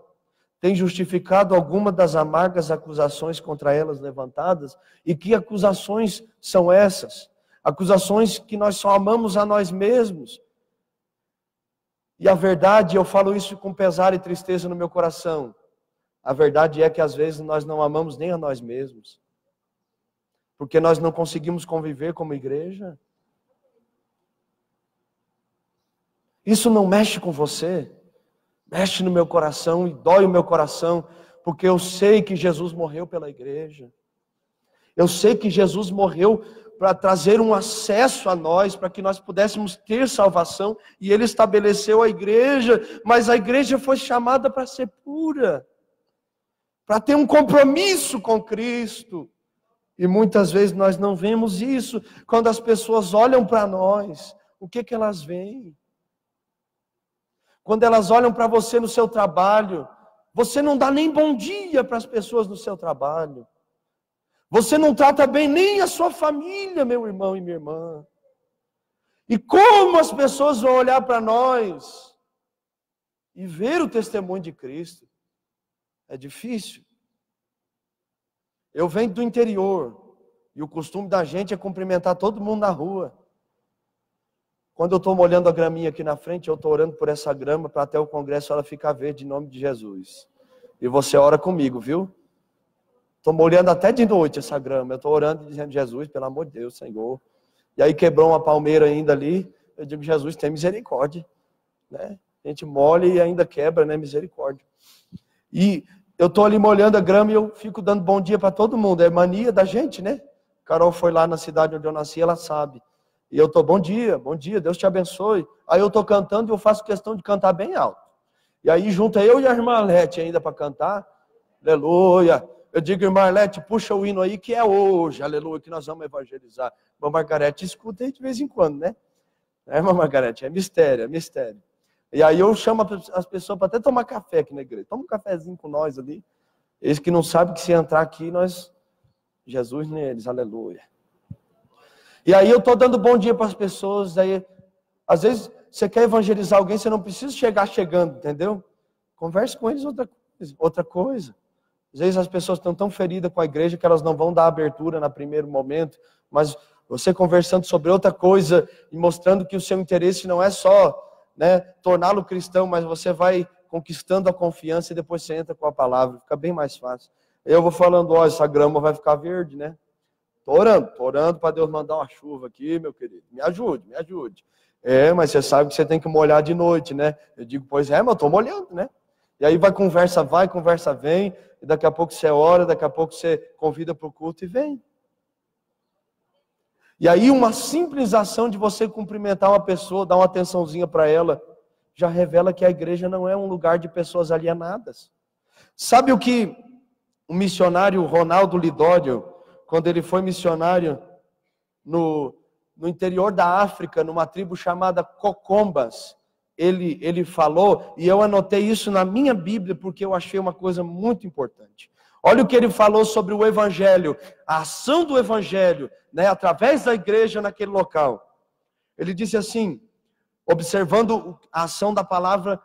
Tem justificado alguma das amargas acusações contra elas levantadas? E que acusações são essas? Acusações que nós só amamos a nós mesmos. E a verdade, eu falo isso com pesar e tristeza no meu coração. A verdade é que às vezes nós não amamos nem a nós mesmos. Porque nós não conseguimos conviver como igreja. Isso não mexe com você. Mexe no meu coração e dói o meu coração. Porque eu sei que Jesus morreu pela igreja. Eu sei que Jesus morreu para trazer um acesso a nós, para que nós pudéssemos ter salvação. E Ele estabeleceu a igreja. Mas a igreja foi chamada para ser pura. Para ter um compromisso com Cristo. E muitas vezes nós não vemos isso. Quando as pessoas olham para nós, o que elas veem? Quando elas olham para você no seu trabalho, você não dá nem bom dia para as pessoas no seu trabalho. Você não trata bem nem a sua família, meu irmão e minha irmã. E como as pessoas vão olhar para nós? e ver o testemunho de Cristo. É difícil. Eu venho do interior, e o costume da gente é cumprimentar todo mundo na rua. Quando eu estou molhando a graminha aqui na frente, eu estou orando por essa grama, para até o congresso ela ficar verde, em nome de Jesus. E você ora comigo, viu? Estou molhando até de noite essa grama, eu estou orando e dizendo, Jesus, pelo amor de Deus, Senhor. E aí quebrou uma palmeira ainda ali, eu digo, Jesus, tem misericórdia. Né? A gente molha e ainda quebra, né? Misericórdia. E eu estou ali molhando a grama e eu fico dando bom dia para todo mundo. É mania da gente, né? Carol foi lá na cidade onde eu nasci, ela sabe. E eu estou, bom dia, Deus te abençoe. Aí eu estou cantando e eu faço questão de cantar bem alto. E aí junta eu e a irmã Arlete ainda para cantar. Aleluia. Eu digo, irmã Arlete, puxa o hino aí que é hoje, aleluia, que nós vamos evangelizar. Irmã Margarete, escuta aí de vez em quando, né? Irmã Margarete, é mistério, é mistério. E aí eu chamo as pessoas para até tomar café aqui na igreja. Toma um cafezinho com nós ali. Eles que não sabem que se entrar aqui, nós... Jesus neles, aleluia. E aí eu estou dando bom dia para as pessoas. Aí, às vezes, você quer evangelizar alguém, você não precisa chegar chegando, entendeu? Converse com eles outra coisa. Às vezes as pessoas estão tão feridas com a igreja que elas não vão dar abertura no primeiro momento. Mas você conversando sobre outra coisa e mostrando que o seu interesse não é só... né, torná-lo cristão, mas você vai conquistando a confiança e depois você entra com a palavra, fica bem mais fácil. Eu vou falando, ó, essa grama vai ficar verde, né? Tô orando para Deus mandar uma chuva aqui, meu querido. Me ajude, me ajude. É, mas você sabe que você tem que molhar de noite, né? Eu digo, pois é, mas eu tô molhando, né? E aí vai, conversa vem, e daqui a pouco você ora, daqui a pouco você convida para o culto e vem. E aí uma simples ação de você cumprimentar uma pessoa, dar uma atençãozinha para ela, já revela que a igreja não é um lugar de pessoas alienadas. Sabe o que o missionário Ronaldo Lidório, quando ele foi missionário no interior da África, numa tribo chamada Cocombas, ele falou, e eu anotei isso na minha Bíblia porque eu achei uma coisa muito importante. Olha o que ele falou sobre o evangelho, a ação do evangelho, né, através da igreja naquele local. Ele disse assim, observando a ação da palavra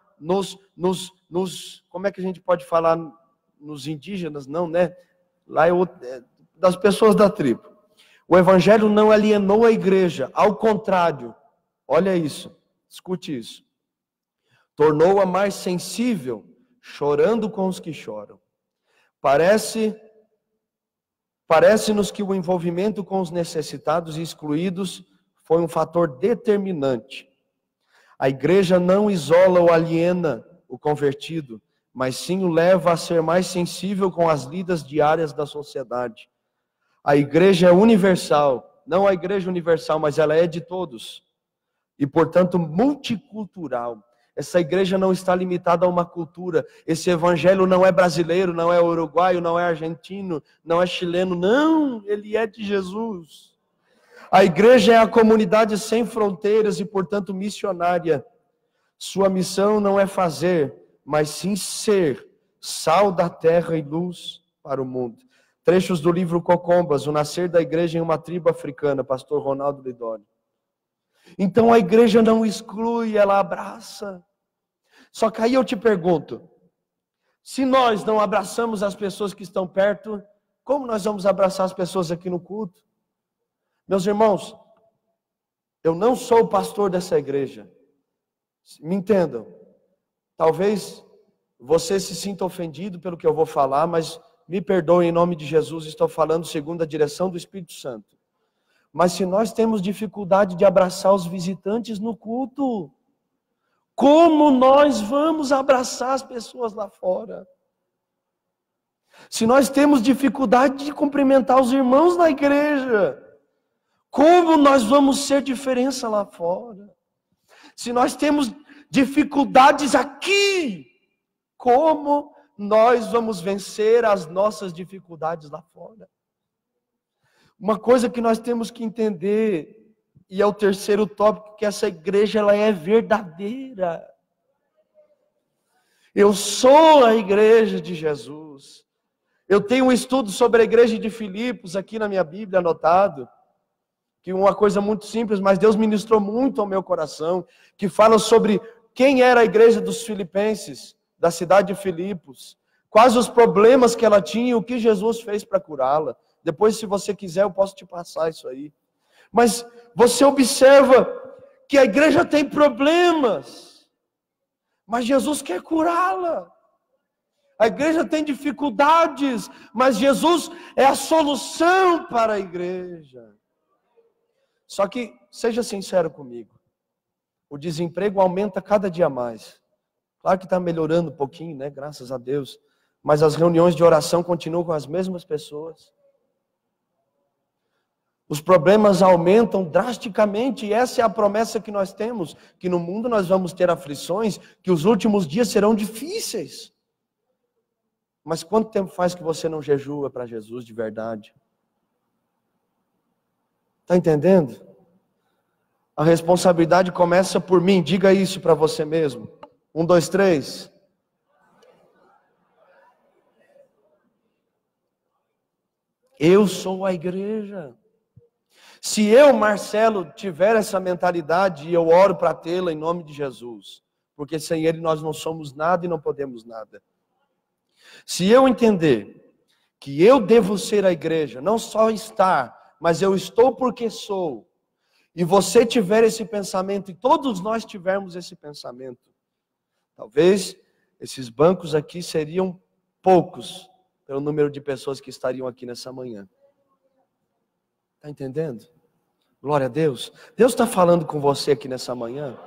como é que a gente pode falar nos indígenas? Não, né? Lá das pessoas da tribo. O evangelho não alienou a igreja, ao contrário, olha isso, escute isso. Tornou-a mais sensível, chorando com os que choram. Parece-nos que o envolvimento com os necessitados e excluídos foi um fator determinante. A igreja não isola ou aliena o convertido, mas sim o leva a ser mais sensível com as lidas diárias da sociedade. A igreja é universal, não a igreja universal, mas ela é de todos. E, portanto, multicultural. Essa igreja não está limitada a uma cultura. Esse evangelho não é brasileiro, não é uruguaio, não é argentino, não é chileno. Não, ele é de Jesus. A igreja é a comunidade sem fronteiras e, portanto, missionária. Sua missão não é fazer, mas sim ser sal da terra e luz para o mundo. Trechos do livro Cocombas, o nascer da igreja em uma tribo africana, pastor Ronaldo Lidório. Então a igreja não exclui, ela abraça. Só que aí eu te pergunto, se nós não abraçamos as pessoas que estão perto, como nós vamos abraçar as pessoas aqui no culto? Meus irmãos, eu não sou o pastor dessa igreja. Me entendam. Talvez você se sinta ofendido pelo que eu vou falar, mas me perdoe em nome de Jesus, estou falando segundo a direção do Espírito Santo. Mas se nós temos dificuldade de abraçar os visitantes no culto, como nós vamos abraçar as pessoas lá fora? Se nós temos dificuldade de cumprimentar os irmãos na igreja, como nós vamos ser diferença lá fora? Se nós temos dificuldades aqui, como nós vamos vencer as nossas dificuldades lá fora? Uma coisa que nós temos que entender, e é o terceiro tópico, que essa igreja ela é verdadeira. Eu sou a igreja de Jesus. Eu tenho um estudo sobre a igreja de Filipos aqui na minha Bíblia anotado, que é uma coisa muito simples, mas Deus ministrou muito ao meu coração, que fala sobre quem era a igreja dos Filipenses, da cidade de Filipos, quais os problemas que ela tinha e o que Jesus fez para curá-la. Depois, se você quiser, eu posso te passar isso aí. Mas você observa que a igreja tem problemas, mas Jesus quer curá-la. A igreja tem dificuldades, mas Jesus é a solução para a igreja. Só que, seja sincero comigo, o desemprego aumenta cada dia mais. Claro que está melhorando um pouquinho, né? Graças a Deus. Mas as reuniões de oração continuam com as mesmas pessoas. Os problemas aumentam drasticamente, e essa é a promessa que nós temos, que no mundo nós vamos ter aflições, que os últimos dias serão difíceis. Mas quanto tempo faz que você não jejua para Jesus de verdade? Está entendendo? A responsabilidade começa por mim, diga isso para você mesmo. 1, 2, 3. Eu sou a igreja. Se eu, Marcelo, tiver essa mentalidade, e eu oro para tê-la em nome de Jesus, porque sem Ele nós não somos nada e não podemos nada. Se eu entender que eu devo ser a igreja, não só estar, mas eu estou porque sou, e você tiver esse pensamento, e todos nós tivermos esse pensamento, talvez esses bancos aqui seriam poucos, pelo número de pessoas que estariam aqui nessa manhã. Está entendendo? Glória a Deus. Deus está falando com você aqui nessa manhã.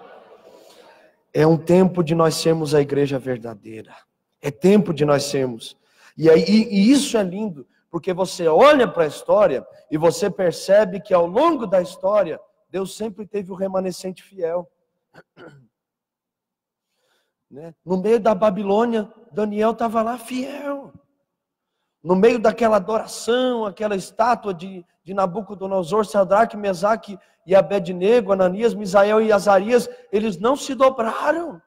É um tempo de nós sermos a igreja verdadeira. É tempo de nós sermos. E isso é lindo, porque você olha para a história e você percebe que ao longo da história, Deus sempre teve o remanescente fiel. Né? No meio da Babilônia, Daniel estava lá fiel. No meio daquela adoração, aquela estátua de Nabucodonosor, Sadraque, Mesaque e Abednego, Ananias, Misael e Azarias, eles não se dobraram.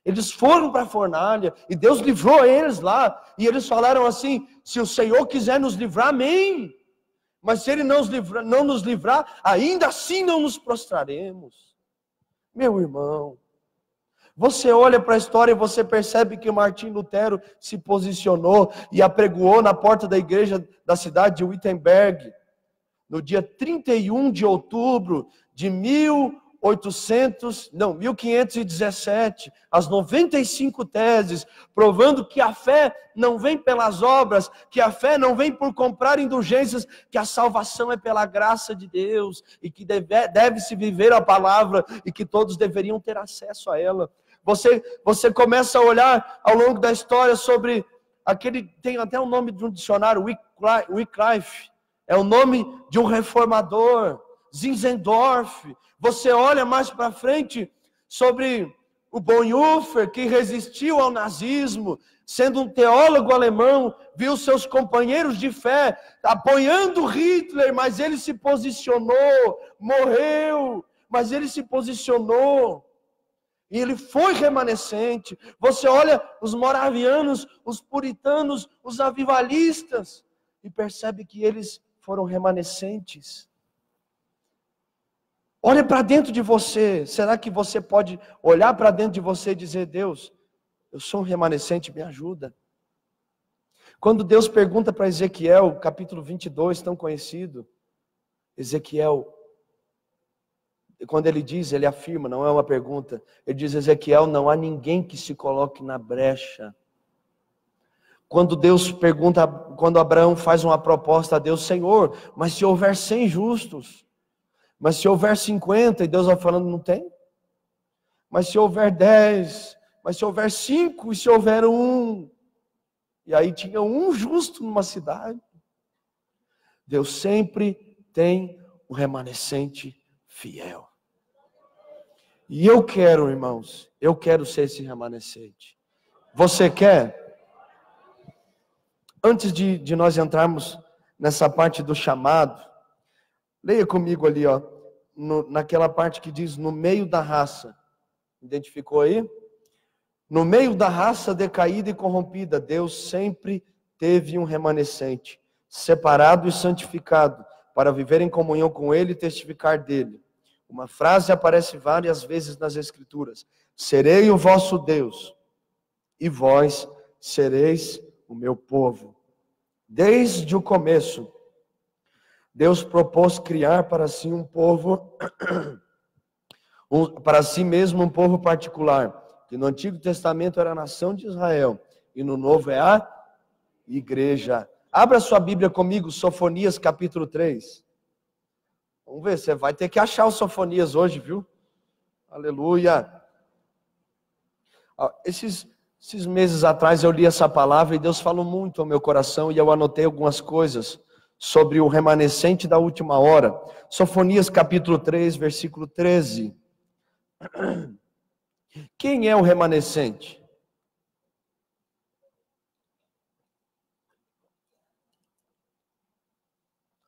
Eles foram para a fornalha e Deus livrou eles lá. E eles falaram assim: se o Senhor quiser nos livrar, amém. Mas se Ele não nos livrar, ainda assim não nos prostraremos. Meu irmão, você olha para a história e você percebe que Martim Lutero se posicionou e apregoou na porta da igreja da cidade de Wittenberg, no dia 31 de outubro de 1517, as 95 teses, provando que a fé não vem pelas obras, que a fé não vem por comprar indulgências, que a salvação é pela graça de Deus, e que deve-se viver a palavra, e que todos deveriam ter acesso a ela. Você começa a olhar ao longo da história sobre aquele, tem até o nome de um dicionário, Wycliffe, é o nome de um reformador, Zinzendorf. Você olha mais para frente sobre o Bonhoeffer, que resistiu ao nazismo, sendo um teólogo alemão, viu seus companheiros de fé apoiando Hitler, mas ele se posicionou, morreu, mas ele se posicionou. E ele foi remanescente. Você olha os moravianos, os puritanos, os avivalistas, e percebe que eles foram remanescentes. Olha para dentro de você. Será que você pode olhar para dentro de você e dizer: Deus, eu sou um remanescente, me ajuda? Quando Deus pergunta para Ezequiel, capítulo 22, tão conhecido, Ezequiel, quando ele diz, ele afirma, não é uma pergunta, ele diz: Ezequiel, não há ninguém que se coloque na brecha. Quando Deus pergunta, quando Abraão faz uma proposta a Deus: Senhor, mas se houver 100 justos, mas se houver 50, e Deus vai falando: não tem? Mas se houver 10, mas se houver 5, e se houver 1? E aí tinha um justo numa cidade. Deus sempre tem um remanescente fiel. E eu quero, irmãos, eu quero ser esse remanescente. Você quer? Antes de nós entrarmos nessa parte do chamado, leia comigo ali, ó, naquela parte que diz: no meio da raça. Identificou aí? No meio da raça decaída e corrompida, Deus sempre teve um remanescente, separado e santificado, para viver em comunhão com Ele e testificar dele. Uma frase aparece várias vezes nas Escrituras: serei o vosso Deus, e vós sereis o meu povo. Desde o começo, Deus propôs criar para si um povo, para si mesmo um povo particular, que no Antigo Testamento era a nação de Israel, e no Novo é a igreja. Abra sua Bíblia comigo, Sofonias capítulo 3. Vamos ver, você vai ter que achar o Sofonias hoje, viu? Aleluia. Esses meses atrás eu li essa palavra e Deus falou muito ao meu coração e eu anotei algumas coisas sobre o remanescente da última hora. Sofonias capítulo 3, versículo 13. Quem é o remanescente?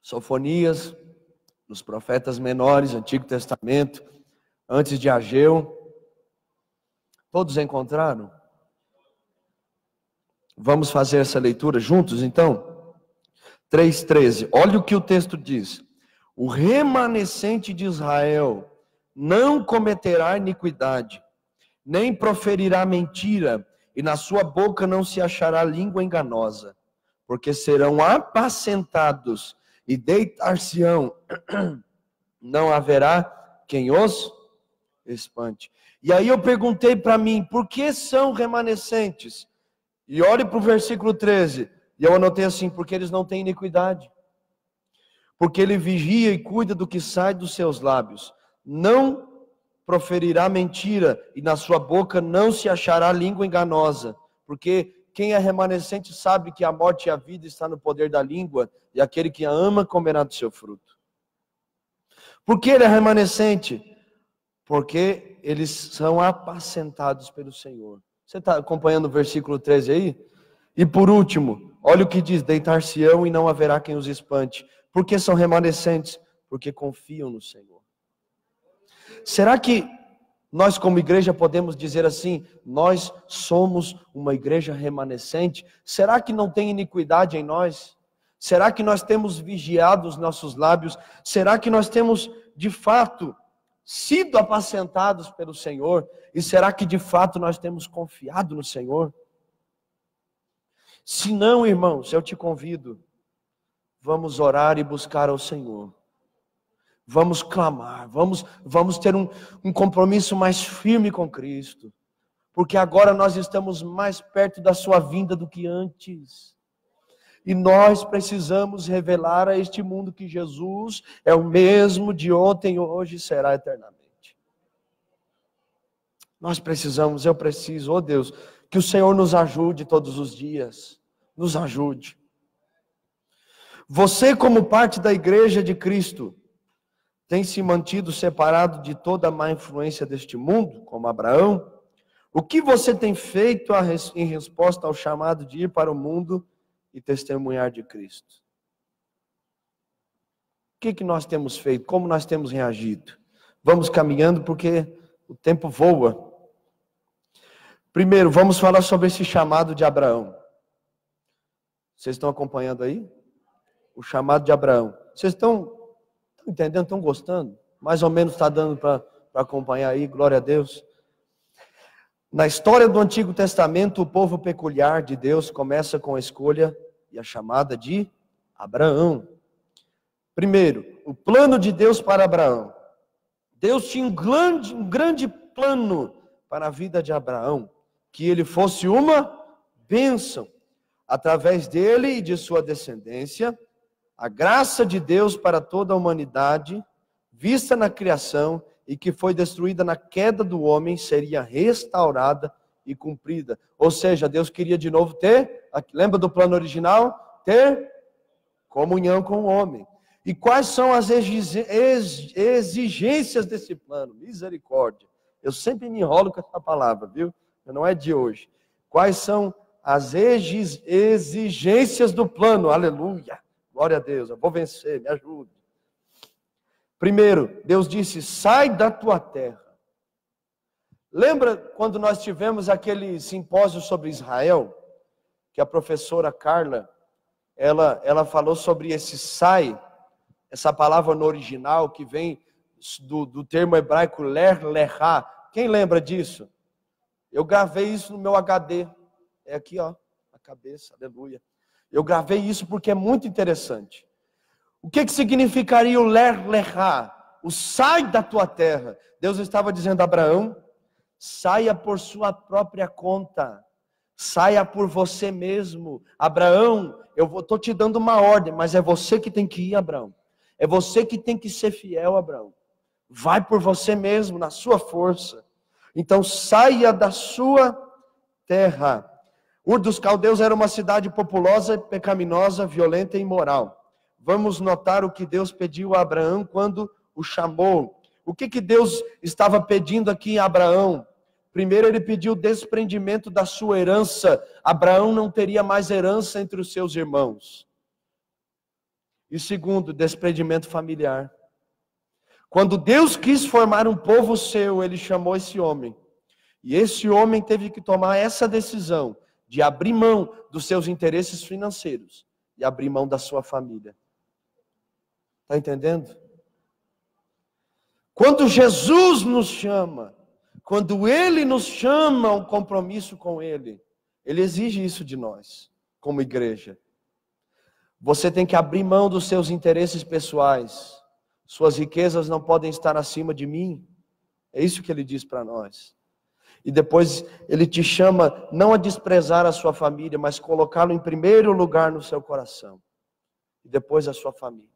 Sofonias, nos profetas menores, Antigo Testamento, antes de Ageu. Todos encontraram? Vamos fazer essa leitura juntos, então? 3,13. Olha o que o texto diz. O remanescente de Israel não cometerá iniquidade, nem proferirá mentira, e na sua boca não se achará língua enganosa, porque serão apacentados e deitar-se-ão, não haverá quem os espante. E aí eu perguntei para mim, por que são remanescentes? E olhe para o versículo 13, e eu anotei assim, porque eles não têm iniquidade. Porque ele vigia e cuida do que sai dos seus lábios. Não proferirá mentira, e na sua boca não se achará língua enganosa. Porque quem é remanescente sabe que a morte e a vida está no poder da língua, e aquele que a ama comerá do seu fruto. Por que ele é remanescente? Porque eles são apacentados pelo Senhor. Você está acompanhando o versículo 13 aí? E por último, olha o que diz: deitar-se-ão e não haverá quem os espante. Por que são remanescentes? Porque confiam no Senhor. Será que nós como igreja podemos dizer assim, nós somos uma igreja remanescente? Será que não tem iniquidade em nós? Será que nós temos vigiado os nossos lábios? Será que nós temos de fato sido apacentados pelo Senhor? E será que de fato nós temos confiado no Senhor? Se não, irmãos, eu te convido, vamos orar e buscar ao Senhor. Vamos clamar, vamos ter um compromisso mais firme com Cristo. Porque agora nós estamos mais perto da sua vinda do que antes. E nós precisamos revelar a este mundo que Jesus é o mesmo de ontem, hoje e será eternamente. Nós precisamos, eu preciso, oh Deus, que o Senhor nos ajude todos os dias. Nos ajude. Você, como parte da igreja de Cristo, tem se mantido separado de toda a má influência deste mundo, como Abraão? O que você tem feito em resposta ao chamado de ir para o mundo e testemunhar de Cristo? O que nós temos feito? Como nós temos reagido? Vamos caminhando porque o tempo voa. Primeiro, vamos falar sobre esse chamado de Abraão. Vocês estão acompanhando aí? O chamado de Abraão. Vocês estão entendendo? Estão gostando? Mais ou menos está dando para acompanhar aí, glória a Deus. Na história do Antigo Testamento, o povo peculiar de Deus começa com a escolha e a chamada de Abraão. Primeiro, o plano de Deus para Abraão. Deus tinha um grande plano para a vida de Abraão, que ele fosse uma bênção. Através dele e de sua descendência, a graça de Deus para toda a humanidade, vista na criação e que foi destruída na queda do homem, seria restaurada e cumprida. Ou seja, Deus queria de novo ter, lembra do plano original? Ter comunhão com o homem. E quais são as exigências desse plano? Misericórdia. Eu sempre me enrolo com essa palavra, viu? Não é de hoje. Quais são as exigências do plano? Aleluia. Glória a Deus. Eu vou vencer, me ajude. Primeiro, Deus disse: sai da tua terra. Lembra quando nós tivemos aquele simpósio sobre Israel? Que a professora Carla, ela falou sobre esse sai, essa palavra no original que vem do termo hebraico ler, lehá. Quem lembra disso? Eu gravei isso no meu HD. É aqui, ó, a cabeça, aleluia. Eu gravei isso porque é muito interessante. O que significaria o ler, lehá? O sai da tua terra. Deus estava dizendo a Abraão, saia por sua própria conta. Saia por você mesmo. Abraão, eu estou te dando uma ordem, mas é você que tem que ir, Abraão. É você que tem que ser fiel, Abraão. Vai por você mesmo, na sua força. Então saia da sua terra. Ur dos Caldeus era uma cidade populosa, pecaminosa, violenta e imoral. Vamos notar o que Deus pediu a Abraão quando o chamou. O que Deus estava pedindo aqui a Abraão? Primeiro, ele pediu o desprendimento da sua herança. Abraão não teria mais herança entre os seus irmãos. E segundo, desprendimento familiar. Quando Deus quis formar um povo seu, ele chamou esse homem. E esse homem teve que tomar essa decisão de abrir mão dos seus interesses financeiros e abrir mão da sua família. Está entendendo? Quando Jesus nos chama, quando Ele nos chama a um compromisso com Ele, Ele exige isso de nós, como igreja. Você tem que abrir mão dos seus interesses pessoais. Suas riquezas não podem estar acima de mim. É isso que Ele diz para nós. E depois Ele te chama não a desprezar a sua família, mas colocá-lo em primeiro lugar no seu coração. E depois a sua família.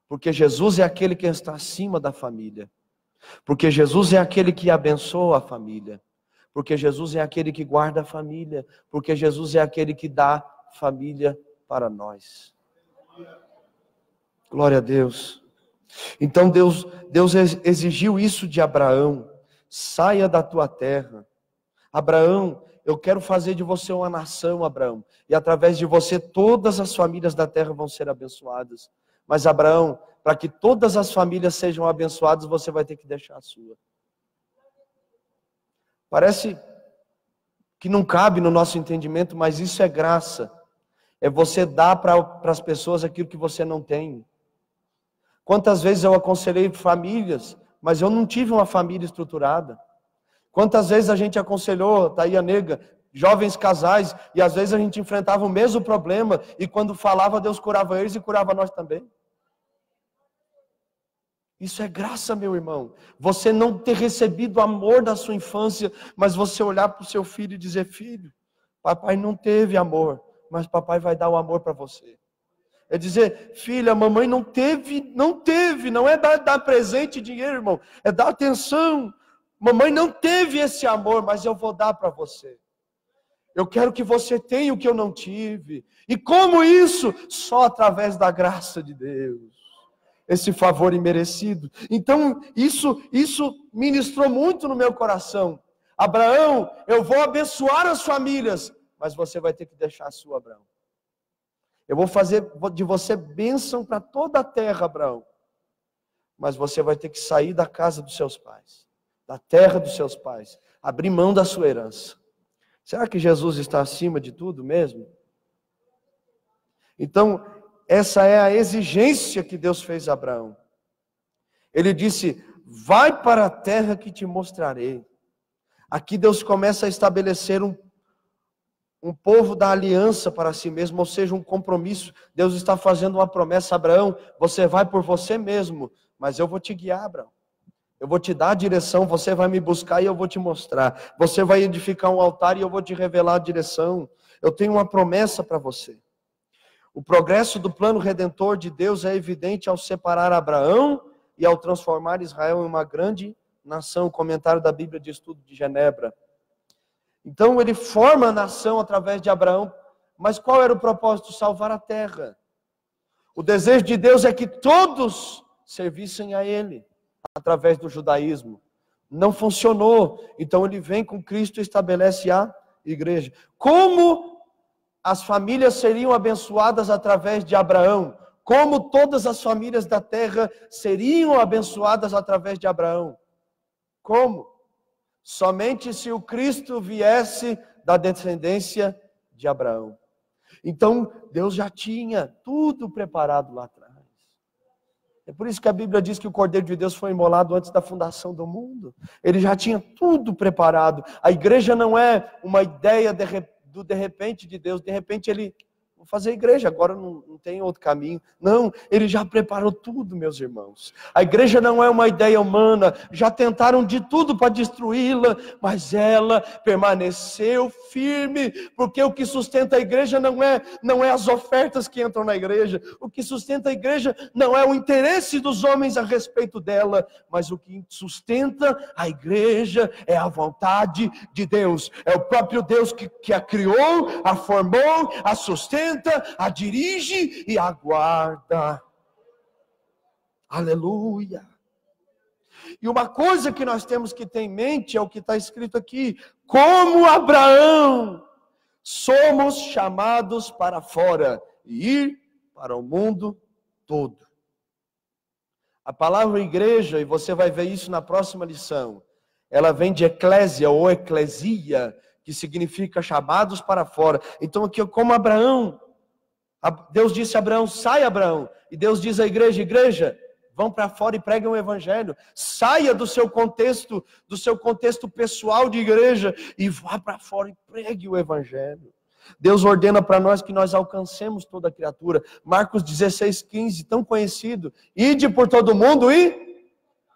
Porque Jesus é aquele que está acima da família. Porque Jesus é aquele que abençoa a família. Porque Jesus é aquele que guarda a família. Porque Jesus é aquele que dá família para nós. Glória a Deus. Então Deus exigiu isso de Abraão. Saia da tua terra. Abraão, eu quero fazer de você uma nação, Abraão. E através de você todas as famílias da terra vão ser abençoadas. Mas Abraão, para que todas as famílias sejam abençoadas, você vai ter que deixar a sua. Parece que não cabe no nosso entendimento, mas isso é graça. É você dar para as pessoas aquilo que você não tem. Quantas vezes eu aconselhei famílias, mas eu não tive uma família estruturada. Quantas vezes a gente aconselhou, tá aí a nega, jovens casais, e às vezes a gente enfrentava o mesmo problema, e quando falava, Deus curava eles e curava nós também. Isso é graça, meu irmão. Você não ter recebido o amor da sua infância, mas você olhar para o seu filho e dizer, filho, papai não teve amor, mas papai vai dar o amor para você. É dizer, filha, mamãe não teve, não é dar presente e dinheiro, irmão, é dar atenção. Mamãe não teve esse amor, mas eu vou dar para você. Eu quero que você tenha o que eu não tive. E como isso? Só através da graça de Deus. Esse favor imerecido. Então, isso ministrou muito no meu coração. Abraão, eu vou abençoar as famílias, mas você vai ter que deixar a sua, Abraão. Eu vou fazer de você bênção para toda a terra, Abraão. Mas você vai ter que sair da casa dos seus pais, da terra dos seus pais, abrir mão da sua herança. Será que Jesus está acima de tudo mesmo? Então, essa é a exigência que Deus fez a Abraão. Ele disse, vai para a terra que te mostrarei. Aqui Deus começa a estabelecer um povo da aliança para si mesmo, ou seja, um compromisso. Deus está fazendo uma promessa a Abraão, você vai por você mesmo, mas eu vou te guiar, Abraão. Eu vou te dar a direção, você vai me buscar e eu vou te mostrar. Você vai edificar um altar e eu vou te revelar a direção. Eu tenho uma promessa para você. O progresso do plano redentor de Deus é evidente ao separar Abraão e ao transformar Israel em uma grande nação. Comentário da Bíblia de Estudo de Genebra. Então ele forma a nação através de Abraão, mas qual era o propósito? Salvar a terra. O desejo de Deus é que todos servissem a Ele, através do judaísmo. Não funcionou, então ele vem com Cristo e estabelece a igreja. Como as famílias seriam abençoadas através de Abraão? Como todas as famílias da terra seriam abençoadas através de Abraão? Como? Somente se o Cristo viesse da descendência de Abraão. Então, Deus já tinha tudo preparado lá atrás. É por isso que a Bíblia diz que o Cordeiro de Deus foi imolado antes da fundação do mundo. Ele já tinha tudo preparado. A igreja não é uma ideia de repente de Deus. De repente ele, vou fazer igreja, agora não tem outro caminho. Não, ele já preparou tudo, meus irmãos. A igreja não é uma ideia humana. Já tentaram de tudo para destruí-la, mas ela permaneceu firme, porque o que sustenta a igreja não é as ofertas que entram na igreja. O que sustenta a igreja não é o interesse dos homens a respeito dela, mas o que sustenta a igreja é a vontade de Deus. É o próprio Deus que a criou, a formou, a sustenta, a dirige e a guarda. Aleluia. E uma coisa que nós temos que ter em mente é o que está escrito aqui: como Abraão, somos chamados para fora e ir para o mundo todo. A palavra igreja, e você vai ver isso na próxima lição, ela vem de eclésia ou eclesia, que significa chamados para fora. Então aqui, como Abraão, Deus disse a Abraão: sai, Abraão. E Deus diz à igreja: igreja, vão para fora e preguem o evangelho. Saia do seu contexto pessoal de igreja e vá para fora e pregue o evangelho. Deus ordena para nós que nós alcancemos toda a criatura. Marcos 16:15, tão conhecido: ide por todo mundo e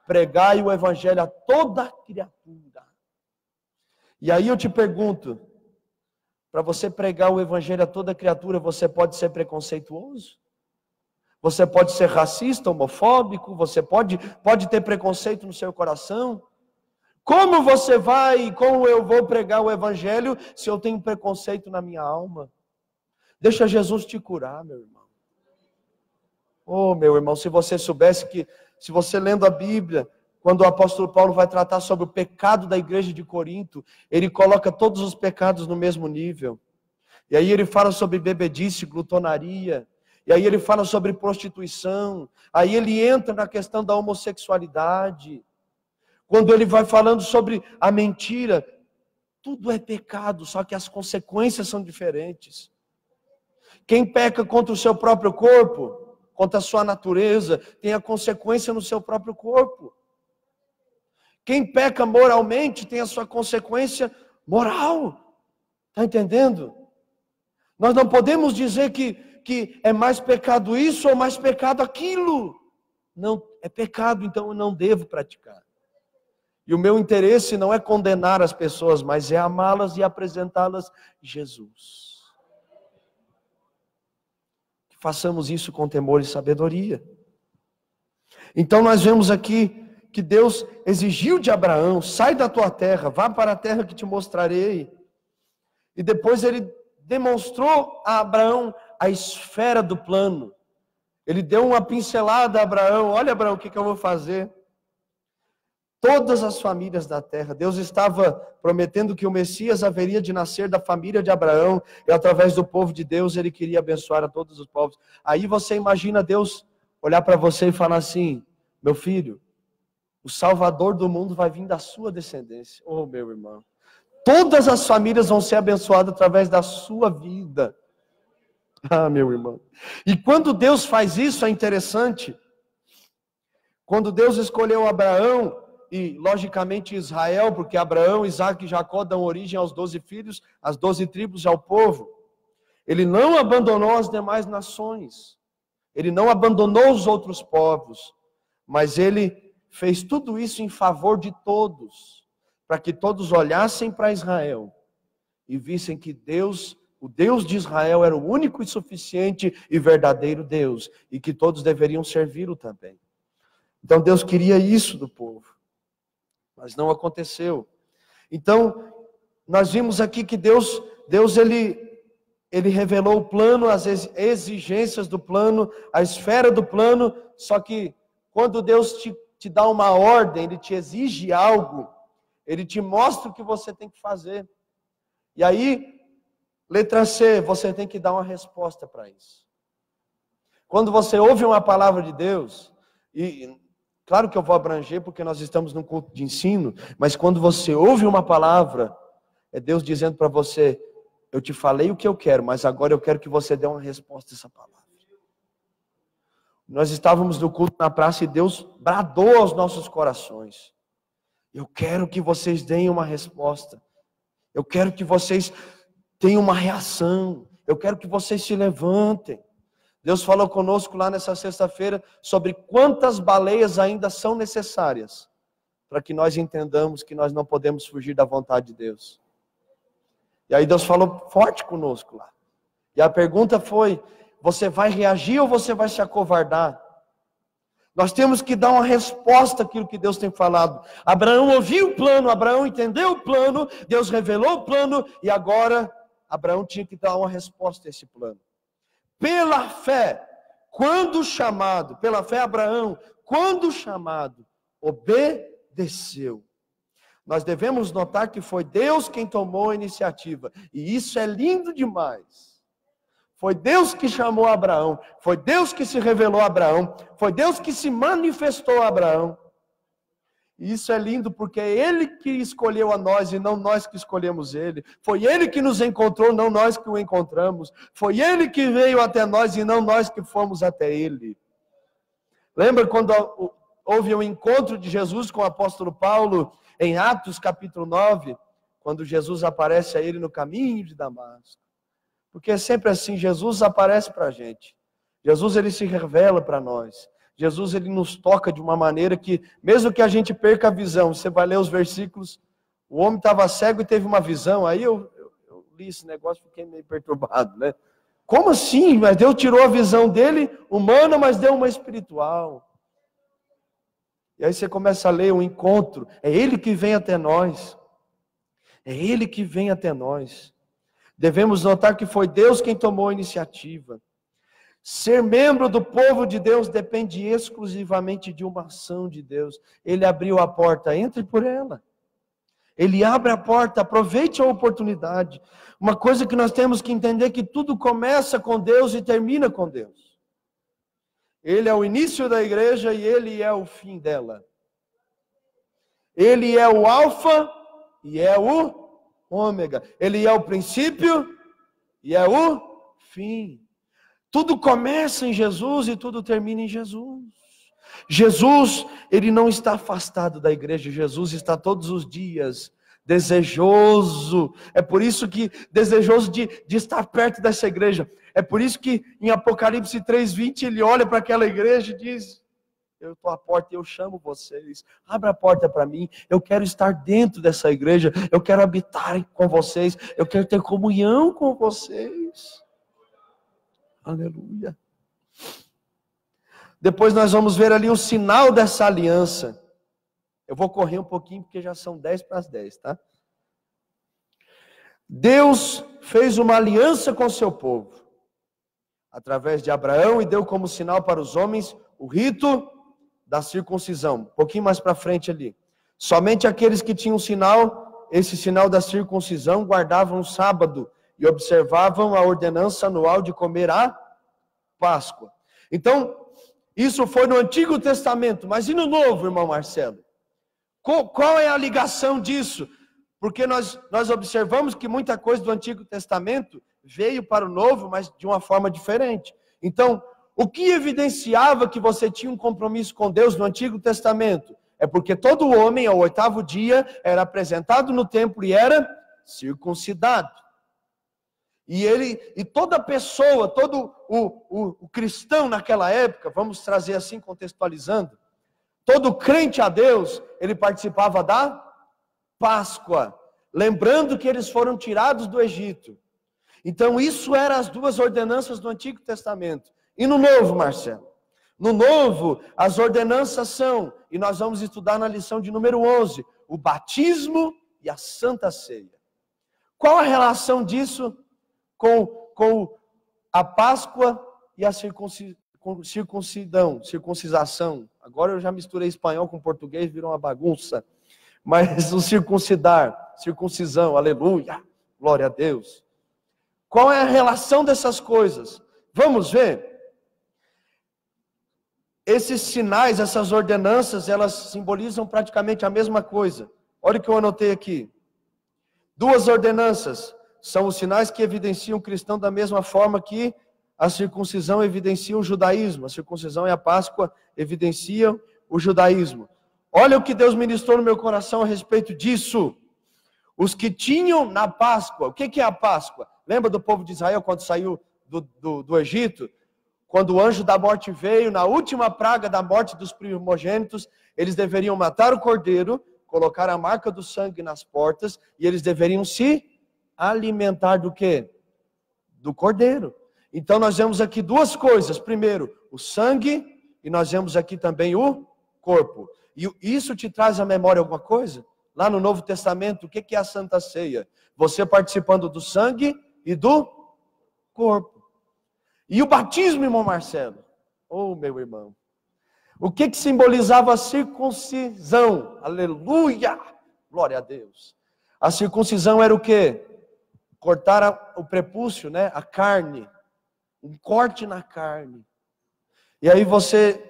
pregai o evangelho a toda a criatura. E aí eu te pergunto, para você pregar o evangelho a toda criatura, você pode ser preconceituoso? Você pode ser racista, homofóbico? Você pode ter preconceito no seu coração? Como eu vou pregar o evangelho se eu tenho preconceito na minha alma? Deixa Jesus te curar, meu irmão. Oh, meu irmão, se você soubesse que, se você lendo a Bíblia, quando o apóstolo Paulo vai tratar sobre o pecado da igreja de Corinto, ele coloca todos os pecados no mesmo nível. E aí ele fala sobre bebedice, glutonaria. E aí ele fala sobre prostituição. Aí ele entra na questão da homossexualidade. Quando ele vai falando sobre a mentira, tudo é pecado, só que as consequências são diferentes. Quem peca contra o seu próprio corpo, contra a sua natureza, tem a consequência no seu próprio corpo. Quem peca moralmente tem a sua consequência moral. Está entendendo? Nós não podemos dizer que é mais pecado isso ou mais pecado aquilo. Não, é pecado, então eu não devo praticar. E o meu interesse não é condenar as pessoas, mas é amá-las e apresentá-las Jesus. Que façamos isso com temor e sabedoria. Então nós vemos aqui que Deus exigiu de Abraão: sai da tua terra, vá para a terra que te mostrarei. E depois ele demonstrou a Abraão a esfera do plano. Ele deu uma pincelada a Abraão: olha, Abraão, o que eu vou fazer? Todas as famílias da terra. Deus estava prometendo que o Messias haveria de nascer da família de Abraão, e através do povo de Deus ele queria abençoar a todos os povos. Aí você imagina Deus olhar para você e falar assim: meu filho, o Salvador do mundo vai vir da sua descendência. Oh, meu irmão, todas as famílias vão ser abençoadas através da sua vida. Ah, meu irmão. E quando Deus faz isso, é interessante. Quando Deus escolheu Abraão, e logicamente Israel, porque Abraão, Isaac e Jacó dão origem aos 12 filhos, às 12 tribos e ao povo. Ele não abandonou as demais nações. Ele não abandonou os outros povos. Mas ele fez tudo isso em favor de todos, para que todos olhassem para Israel e vissem que Deus, o Deus de Israel, era o único e suficiente e verdadeiro Deus, e que todos deveriam servi-lo também. Então Deus queria isso do povo, mas não aconteceu. Então nós vimos aqui que Deus ele revelou o plano, as exigências do plano, a esfera do plano. Só que quando Deus te dá uma ordem, Ele te exige algo, Ele te mostra o que você tem que fazer. E aí, letra C, você tem que dar uma resposta para isso. Quando você ouve uma palavra de Deus, e claro que eu vou abranger porque nós estamos num culto de ensino, mas quando você ouve uma palavra, é Deus dizendo para você: eu te falei o que eu quero, mas agora eu quero que você dê uma resposta a essa palavra. Nós estávamos no culto na praça e Deus bradou aos nossos corações. Eu quero que vocês deem uma resposta. Eu quero que vocês tenham uma reação. Eu quero que vocês se levantem. Deus falou conosco lá nessa sexta-feira sobre quantas baleias ainda são necessárias para que nós entendamos que nós não podemos fugir da vontade de Deus. E aí Deus falou forte conosco lá. E a pergunta foi: você vai reagir ou você vai se acovardar? Nós temos que dar uma resposta àquilo que Deus tem falado. Abraão ouviu o plano, Abraão entendeu o plano, Deus revelou o plano, e agora Abraão tinha que dar uma resposta a esse plano. Pela fé, quando chamado, pela fé Abraão, quando chamado, obedeceu. Nós devemos notar que foi Deus quem tomou a iniciativa, e isso é lindo demais. Foi Deus que chamou Abraão, foi Deus que se revelou a Abraão, foi Deus que se manifestou a Abraão. E isso é lindo porque é Ele que escolheu a nós e não nós que escolhemos Ele. Foi Ele que nos encontrou, não nós que o encontramos. Foi Ele que veio até nós e não nós que fomos até Ele. Lembra quando houve um encontro de Jesus com o apóstolo Paulo em Atos capítulo 9, quando Jesus aparece a ele no caminho de Damasco? Porque é sempre assim, Jesus aparece para a gente. Jesus, ele se revela para nós. Jesus, ele nos toca de uma maneira que, mesmo que a gente perca a visão, você vai ler os versículos, o homem estava cego e teve uma visão, aí eu li esse negócio e fiquei meio perturbado, né? Como assim? Mas Deus tirou a visão dele, humana, mas deu uma espiritual. E aí você começa a ler o encontro, é Ele que vem até nós. É Ele que vem até nós. Devemos notar que foi Deus quem tomou a iniciativa. Ser membro do povo de Deus depende exclusivamente de uma ação de Deus. Ele abriu a porta, entre por ela. Ele abre a porta, aproveite a oportunidade. Uma coisa que nós temos que entender que tudo começa com Deus e termina com Deus. Ele é o início da igreja e Ele é o fim dela. Ele é o alfa e é o ômega. Ele é o princípio e é o fim. Tudo começa em Jesus e tudo termina em Jesus. Jesus, ele não está afastado da igreja. Jesus está todos os dias desejoso. É por isso que desejoso de estar perto dessa igreja. É por isso que em Apocalipse 3:20 ele olha para aquela igreja e diz: eu estou à porta e eu chamo vocês. Abra a porta para mim. Eu quero estar dentro dessa igreja. Eu quero habitar com vocês. Eu quero ter comunhão com vocês. Aleluia. Depois nós vamos ver ali o sinal dessa aliança. Eu vou correr um pouquinho porque já são 10:10, tá? Deus fez uma aliança com seu povo, através de Abraão, e deu como sinal para os homens o rito da circuncisão. Um pouquinho mais para frente ali. Somente aqueles que tinham esse sinal da circuncisão, guardavam o sábado e observavam a ordenança anual de comer a Páscoa. Então, isso foi no Antigo Testamento, mas e no Novo, irmão Marcelo? Qual é a ligação disso? Porque nós observamos que muita coisa do Antigo Testamento veio para o Novo, mas de uma forma diferente. Então, o que evidenciava que você tinha um compromisso com Deus no Antigo Testamento? É porque todo homem, ao 8º dia, era apresentado no templo e era circuncidado. E toda pessoa, todo o cristão naquela época, vamos trazer assim, contextualizando, todo crente a Deus, ele participava da Páscoa, lembrando que eles foram tirados do Egito. Então isso eram as duas ordenanças do Antigo Testamento. E no Novo, Marcelo? No Novo, as ordenanças são, e nós vamos estudar na lição de número 11, o batismo e a Santa Ceia. Qual a relação disso com a Páscoa e a circuncisação? Agora eu já misturei espanhol com português, virou uma bagunça. Mas o circuncisão, aleluia, glória a Deus. Qual é a relação dessas coisas? Vamos ver. Esses sinais, essas ordenanças, elas simbolizam praticamente a mesma coisa. Olha o que eu anotei aqui. Duas ordenanças são os sinais que evidenciam o cristão da mesma forma que a circuncisão evidencia o judaísmo. A circuncisão e a Páscoa evidenciam o judaísmo. Olha o que Deus ministrou no meu coração a respeito disso. Os que tinham na Páscoa, o que é a Páscoa? Lembra do povo de Israel quando saiu do Egito? Quando o anjo da morte veio, na última praga da morte dos primogênitos, eles deveriam matar o cordeiro, colocar a marca do sangue nas portas, e eles deveriam se alimentar do quê? Do cordeiro. Então nós vemos aqui duas coisas. Primeiro, o sangue, e nós vemos aqui também o corpo. E isso te traz à memória alguma coisa? Lá no Novo Testamento, o que é a Santa Ceia? Você participando do sangue e do corpo. E o batismo, irmão Marcelo? Oh, meu irmão. O que simbolizava a circuncisão? Aleluia! Glória a Deus. A circuncisão era o quê? Cortar o prepúcio, né? A carne. Um corte na carne. E aí você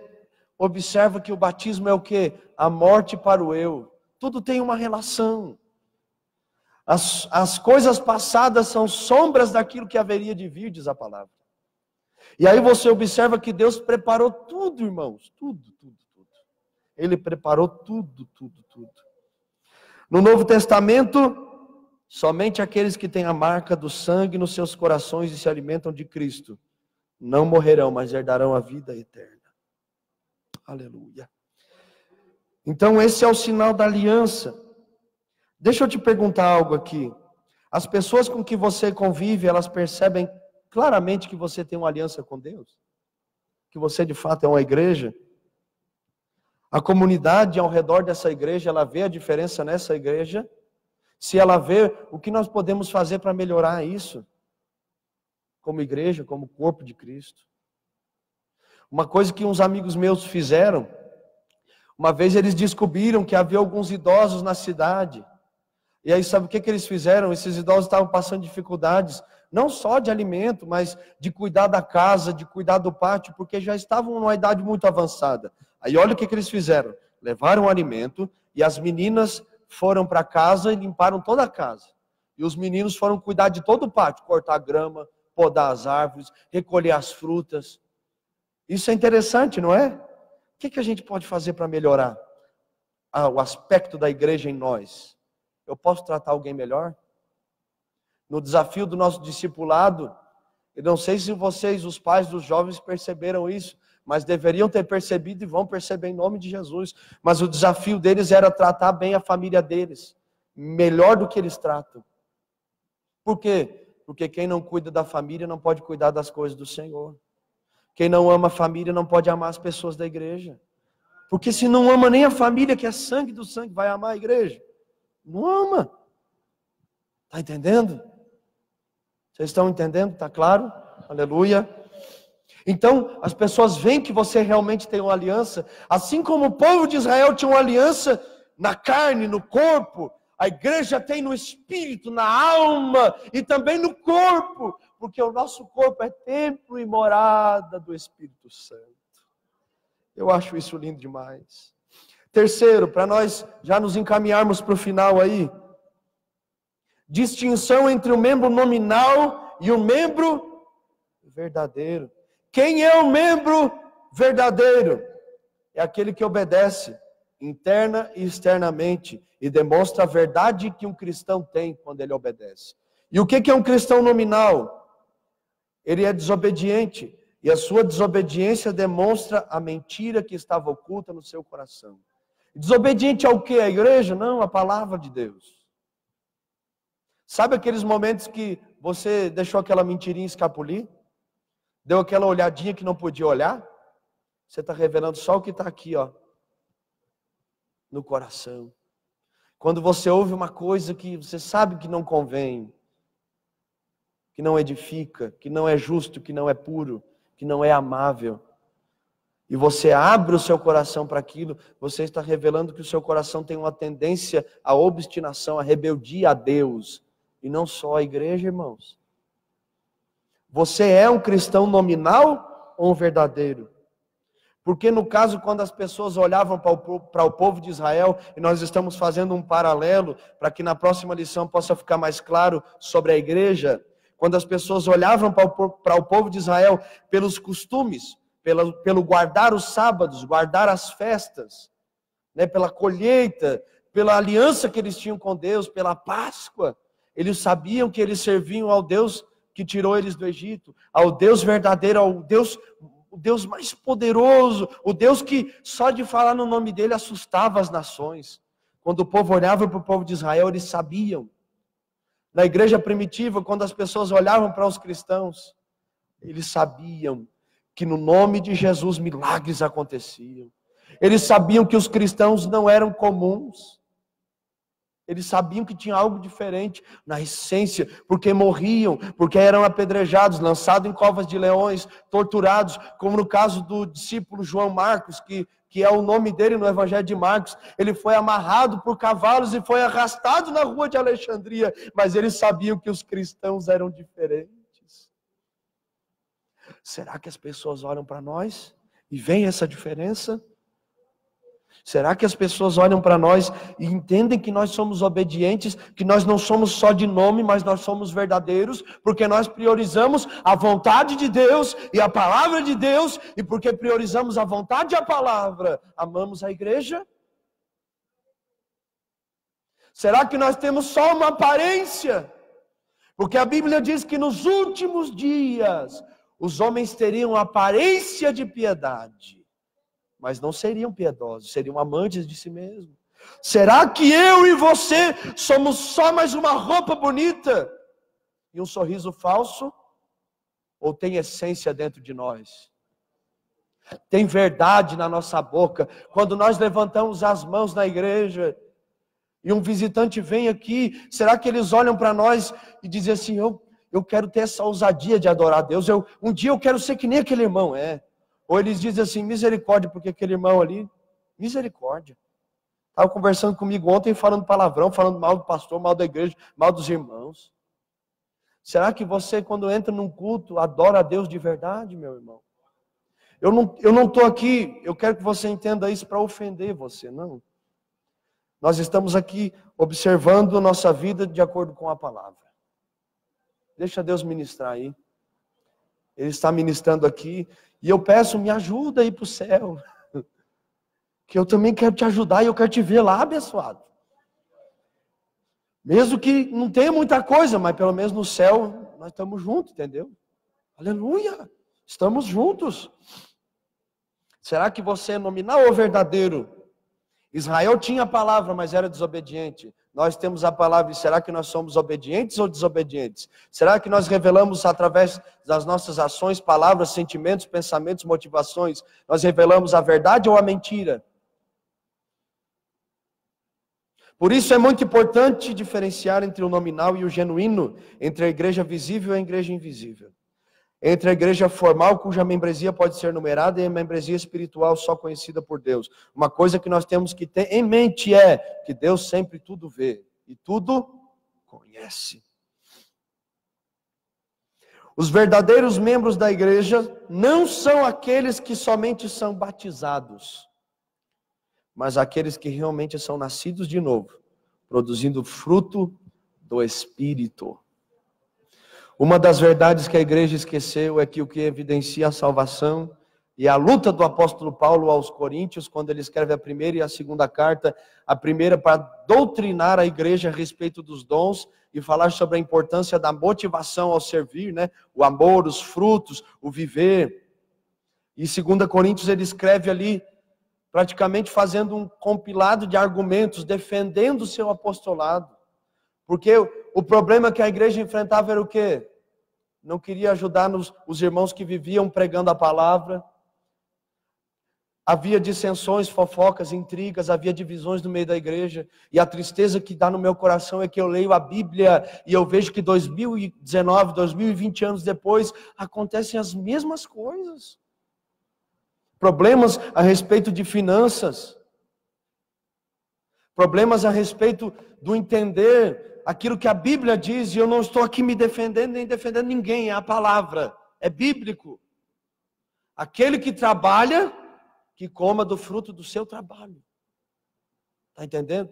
observa que o batismo é o quê? A morte para o eu. Tudo tem uma relação. As coisas passadas são sombras daquilo que haveria de vir, diz a palavra. E aí você observa que Deus preparou tudo, irmãos. Tudo. Ele preparou tudo. No Novo Testamento, somente aqueles que têm a marca do sangue nos seus corações e se alimentam de Cristo não morrerão, mas herdarão a vida eterna. Aleluia. Então esse é o sinal da aliança. Deixa eu te perguntar algo aqui. As pessoas com que você convive, elas percebem claramente que você tem uma aliança com Deus? Que você de fato é uma igreja? A comunidade ao redor dessa igreja, ela vê a diferença nessa igreja? Se ela vê, o que nós podemos fazer para melhorar isso? Como igreja, como corpo de Cristo. Uma coisa que uns amigos meus fizeram, uma vez eles descobriram que havia alguns idosos na cidade. E aí sabe o que eles fizeram? Esses idosos estavam passando dificuldades, não só de alimento, mas de cuidar da casa, de cuidar do pátio, porque já estavam numa idade muito avançada. Aí olha o que eles fizeram. Levaram o alimento e as meninas foram para casa e limparam toda a casa. E os meninos foram cuidar de todo o pátio, cortar grama, podar as árvores, recolher as frutas. Isso é interessante, não é? O que a gente pode fazer para melhorar o aspecto da igreja em nós? Eu posso tratar alguém melhor? No desafio do nosso discipulado, eu não sei se vocês, os pais dos jovens, perceberam isso, mas deveriam ter percebido e vão perceber em nome de Jesus. Mas o desafio deles era tratar bem a família deles, melhor do que eles tratam. Por quê? Porque quem não cuida da família não pode cuidar das coisas do Senhor. Quem não ama a família não pode amar as pessoas da igreja. Porque se não ama nem a família, que é sangue do sangue, vai amar a igreja? Não ama. Está entendendo? Vocês estão entendendo? Está claro? Aleluia. Então, as pessoas veem que você realmente tem uma aliança. Assim como o povo de Israel tinha uma aliança na carne, no corpo, a igreja tem no espírito, na alma e também no corpo. Porque o nosso corpo é templo e morada do Espírito Santo. Eu acho isso lindo demais. Terceiro, para nós já nos encaminharmos para o final aí. Distinção entre o membro nominal e o membro verdadeiro. Quem é o membro verdadeiro? É aquele que obedece interna e externamente e demonstra a verdade que um cristão tem quando ele obedece. E o que é um cristão nominal? Ele é desobediente e a sua desobediência demonstra a mentira que estava oculta no seu coração. Desobediente ao que? A igreja? Não, a palavra de Deus. Sabe aqueles momentos que você deixou aquela mentirinha escapulir? Deu aquela olhadinha que não podia olhar? Você está revelando só o que está aqui, ó, no coração. Quando você ouve uma coisa que você sabe que não convém, que não edifica, que não é justo, que não é puro, que não é amável, e você abre o seu coração para aquilo, você está revelando que o seu coração tem uma tendência à obstinação, à rebeldia a Deus, e não só a igreja, irmãos. Você é um cristão nominal ou um verdadeiro? Porque no caso, quando as pessoas olhavam para o povo de Israel, e nós estamos fazendo um paralelo, para que na próxima lição possa ficar mais claro sobre a igreja, quando as pessoas olhavam para o povo de Israel pelos costumes, pelo guardar os sábados, guardar as festas, né, pela colheita, pela aliança que eles tinham com Deus, pela Páscoa, eles sabiam que eles serviam ao Deus que tirou eles do Egito, ao Deus verdadeiro, ao o Deus mais poderoso, o Deus que só de falar no nome dele assustava as nações. Quando o povo olhava para o povo de Israel, eles sabiam. Na igreja primitiva, quando as pessoas olhavam para os cristãos, eles sabiam que no nome de Jesus milagres aconteciam. Eles sabiam que os cristãos não eram comuns. Eles sabiam que tinha algo diferente na essência, porque morriam, porque eram apedrejados, lançados em covas de leões, torturados, como no caso do discípulo João Marcos, que é o nome dele no Evangelho de Marcos. Ele foi amarrado por cavalos e foi arrastado na rua de Alexandria, mas eles sabiam que os cristãos eram diferentes. Será que as pessoas olham para nós e veem essa diferença? Será que as pessoas olham para nós e entendem que nós somos obedientes, que nós não somos só de nome, mas nós somos verdadeiros, porque nós priorizamos a vontade de Deus e a palavra de Deus, e porque priorizamos a vontade e a palavra, amamos a igreja? Será que nós temos só uma aparência? Porque a Bíblia diz que nos últimos dias os homens teriam aparência de piedade, mas não seriam piedosos, seriam amantes de si mesmos. Será que eu e você somos só mais uma roupa bonita e um sorriso falso? Ou tem essência dentro de nós? Tem verdade na nossa boca? Quando nós levantamos as mãos na igreja e um visitante vem aqui, será que eles olham para nós e dizem assim, eu quero ter essa ousadia de adorar a Deus, um dia eu quero ser que nem aquele irmão é? Ou eles dizem assim, misericórdia, porque aquele irmão ali, misericórdia. Estava conversando comigo ontem, falando palavrão, falando mal do pastor, mal da igreja, mal dos irmãos. Será que você, quando entra num culto, adora a Deus de verdade, meu irmão? Eu não estou aqui, eu quero que você entenda isso para ofender você, não. Nós estamos aqui observando nossa vida de acordo com a palavra. Deixa Deus ministrar aí. Ele está ministrando aqui. E eu peço, me ajuda a ir para o céu. Que eu também quero te ajudar e eu quero te ver lá abençoado. Mesmo que não tenha muita coisa, mas pelo menos no céu nós estamos juntos, entendeu? Aleluia! Estamos juntos. Será que você é nominal ou verdadeiro? Israel tinha a palavra, mas era desobediente. Nós temos a palavra, e será que nós somos obedientes ou desobedientes? Será que nós revelamos através das nossas ações, palavras, sentimentos, pensamentos, motivações, nós revelamos a verdade ou a mentira? Por isso é muito importante diferenciar entre o nominal e o genuíno, entre a igreja visível e a igreja invisível. Entre a igreja formal, cuja membresia pode ser numerada, e a membresia espiritual só conhecida por Deus. Uma coisa que nós temos que ter em mente é que Deus sempre tudo vê e tudo conhece. Os verdadeiros membros da igreja não são aqueles que somente são batizados, mas aqueles que realmente são nascidos de novo, produzindo fruto do Espírito. Uma das verdades que a igreja esqueceu é que o que evidencia a salvação e a luta do apóstolo Paulo aos Coríntios, quando ele escreve a primeira e a segunda carta, a primeira para doutrinar a igreja a respeito dos dons e falar sobre a importância da motivação ao servir, né? O amor, os frutos, o viver. E 2 Coríntios ele escreve ali, praticamente fazendo um compilado de argumentos, defendendo o seu apostolado. Porque o problema que a igreja enfrentava era o quê? Não queria ajudar os irmãos que viviam pregando a palavra. Havia dissensões, fofocas, intrigas, havia divisões no meio da igreja. E a tristeza que dá no meu coração é que eu leio a Bíblia e eu vejo que 2019, 2020 anos depois, acontecem as mesmas coisas. Problemas a respeito de finanças. Problemas a respeito do entender aquilo que a Bíblia diz, e eu não estou aqui me defendendo nem defendendo ninguém, é a palavra, é bíblico. Aquele que trabalha, que coma do fruto do seu trabalho. Está entendendo?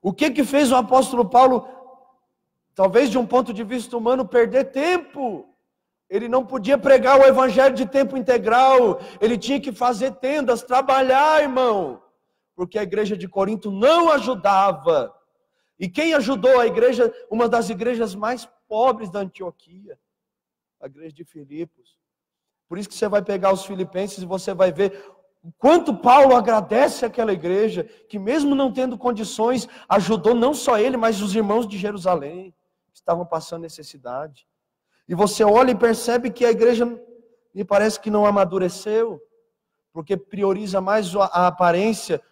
O que fez o apóstolo Paulo talvez de um ponto de vista humano, perder tempo. Ele não podia pregar o evangelho de tempo integral, ele tinha que fazer tendas, trabalhar, irmão, porque a igreja de Corinto não ajudava. E quem ajudou a igreja, uma das igrejas mais pobres da Antioquia, a igreja de Filipos. Por isso que você vai pegar os filipenses e você vai ver o quanto Paulo agradece àquela igreja, que mesmo não tendo condições, ajudou não só ele, mas os irmãos de Jerusalém, que estavam passando necessidade. E você olha e percebe que a igreja, me parece que não amadureceu, porque prioriza mais a aparência.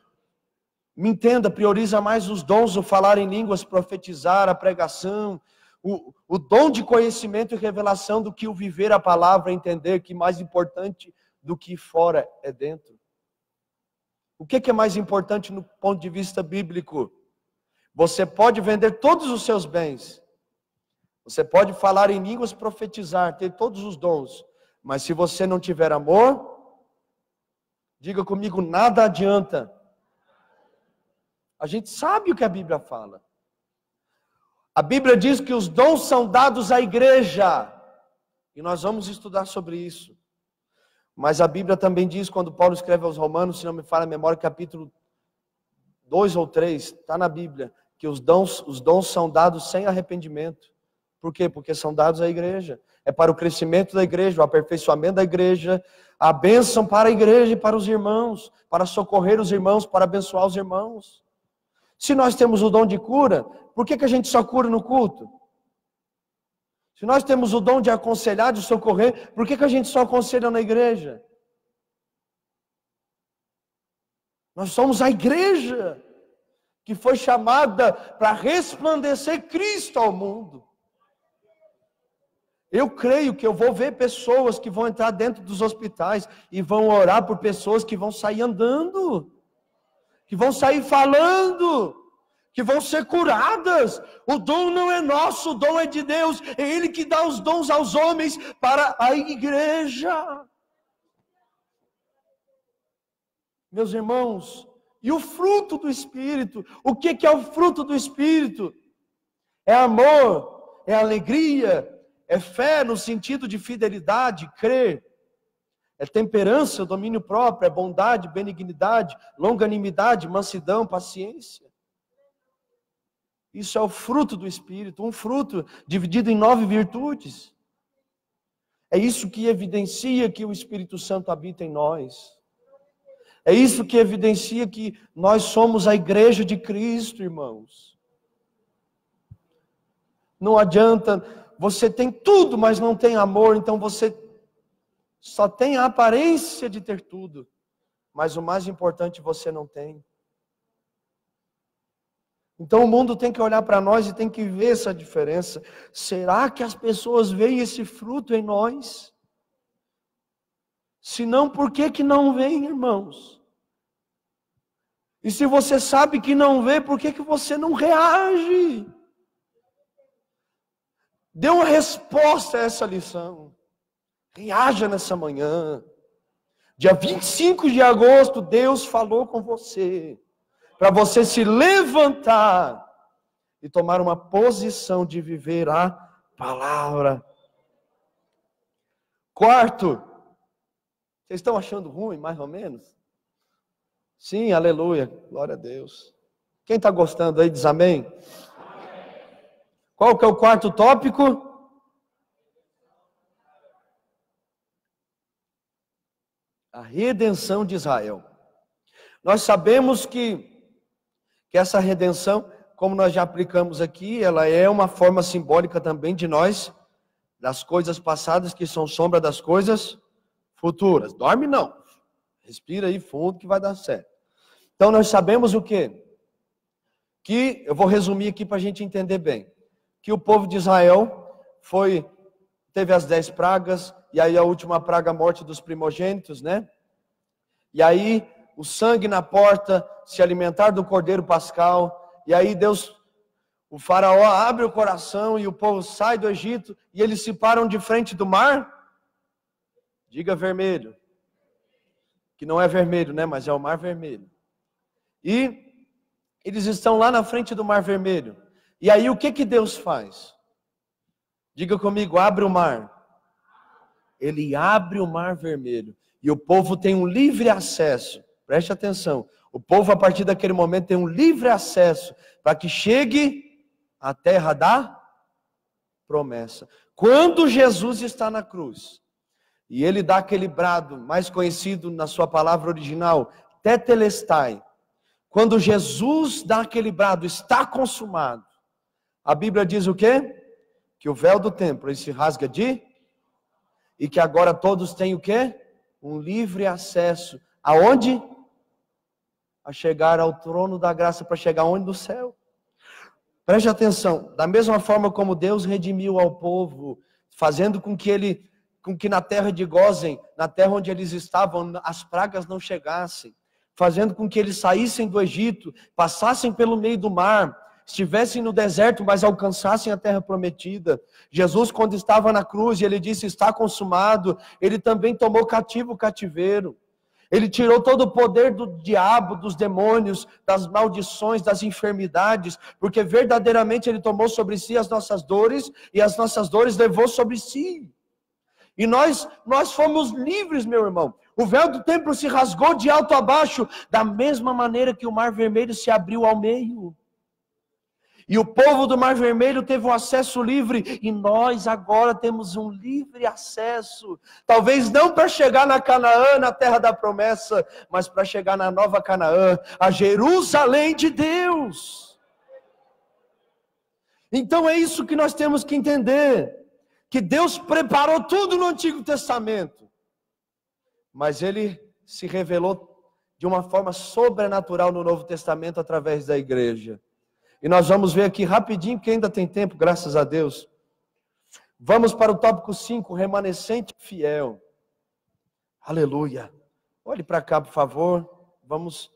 Me entenda, prioriza mais os dons, o falar em línguas, profetizar, a pregação, o dom de conhecimento e revelação, do que o viver a palavra, entender que mais importante do que fora é dentro. O que é mais importante no ponto de vista bíblico? Você pode vender todos os seus bens, você pode falar em línguas, profetizar, ter todos os dons, mas se você não tiver amor, diga comigo, nada adianta. A gente sabe o que a Bíblia fala. A Bíblia diz que os dons são dados à igreja, e nós vamos estudar sobre isso. Mas a Bíblia também diz, quando Paulo escreve aos Romanos, se não me falha a memória, capítulo 2 ou 3, está na Bíblia, que os dons são dados sem arrependimento. Por quê? Porque são dados à igreja. É para o crescimento da igreja, o aperfeiçoamento da igreja, a bênção para a igreja e para os irmãos, para socorrer os irmãos, para abençoar os irmãos. Se nós temos o dom de cura, por que a gente só cura no culto? Se nós temos o dom de aconselhar, de socorrer, por que a gente só aconselha na igreja? Nós somos a igreja que foi chamada para resplandecer Cristo ao mundo. Eu creio que eu vou ver pessoas que vão entrar dentro dos hospitais e vão orar por pessoas que vão sair andando, que vão sair falando, que vão ser curadas. O dom não é nosso, o dom é de Deus. É Ele que dá os dons aos homens para a igreja. Meus irmãos, e o fruto do Espírito? O que é o fruto do Espírito? É amor, é alegria, é fé no sentido de fidelidade, crer. É temperança, domínio próprio, é bondade, benignidade, longanimidade, mansidão, paciência. Isso é o fruto do Espírito, um fruto dividido em 9 virtudes. É isso que evidencia que o Espírito Santo habita em nós. É isso que evidencia que nós somos a igreja de Cristo, irmãos. Não adianta, você tem tudo, mas não tem amor, então você só tem a aparência de ter tudo, mas o mais importante você não tem. Então o mundo tem que olhar para nós e tem que ver essa diferença. Será que as pessoas veem esse fruto em nós? Se não, por que não veem, irmãos? E se você sabe que não vê, por que você não reage? Dê uma resposta a essa lição. Reaja nessa manhã. Dia 25 de agosto, Deus falou com você, para você se levantar e tomar uma posição de viver a palavra. Quarto, vocês estão achando ruim, mais ou menos? Sim, aleluia, glória a Deus. Quem está gostando aí diz amém? Qual que é o quarto tópico? A redenção de Israel. Nós sabemos que essa redenção, como nós já aplicamos aqui, ela é uma forma simbólica também de nós, das coisas passadas que são sombra das coisas futuras. Dorme não, respira aí fundo que vai dar certo. Então nós sabemos o quê? Que, eu vou resumir aqui para a gente entender bem, que o povo de Israel teve as 10 pragas, e aí a última praga, a morte dos primogênitos, né? E aí o sangue na porta, se alimentar do cordeiro pascal, e aí Deus, o faraó abre o coração e o povo sai do Egito, e eles se param de frente do mar, diga vermelho, que não é vermelho, né? Mas é o mar vermelho. E eles estão lá na frente do mar vermelho, E aí o que Deus faz? Diga comigo, abre o mar. Ele abre o mar vermelho. E o povo tem um livre acesso. Preste atenção. O povo, a partir daquele momento, tem um livre acesso para que chegue à terra da promessa. Quando Jesus está na cruz, e ele dá aquele brado, mais conhecido na sua palavra original, tetelestai. Quando Jesus dá aquele brado, está consumado. A Bíblia diz o quê? Que o véu do templo, ele se rasga e que agora todos têm o quê? Um livre acesso. Aonde? A chegar ao trono da graça, para chegar onde? No céu. Preste atenção, da mesma forma como Deus redimiu ao povo, fazendo com que na terra de Gósen, na terra onde eles estavam, as pragas não chegassem, fazendo com que eles saíssem do Egito, passassem pelo meio do mar, estivessem no deserto, mas alcançassem a terra prometida. Jesus, quando estava na cruz, e ele disse, está consumado, ele também tomou cativo o cativeiro. Ele tirou todo o poder do diabo, dos demônios, das maldições, das enfermidades, porque verdadeiramente ele tomou sobre si as nossas dores, e as nossas dores levou sobre si. E nós fomos livres, meu irmão. O véu do templo se rasgou de alto a baixo, da mesma maneira que o mar vermelho se abriu ao meio. E o povo do Mar Vermelho teve um acesso livre, e nós agora temos um livre acesso. Talvez não para chegar na Canaã, na terra da promessa, mas para chegar na nova Canaã, a Jerusalém de Deus. Então é isso que nós temos que entender, que Deus preparou tudo no Antigo Testamento, mas Ele se revelou de uma forma sobrenatural no Novo Testamento através da igreja. E nós vamos ver aqui rapidinho, porque ainda tem tempo, graças a Deus. Vamos para o tópico 5, remanescente fiel. Aleluia. Olhe para cá, por favor. Vamos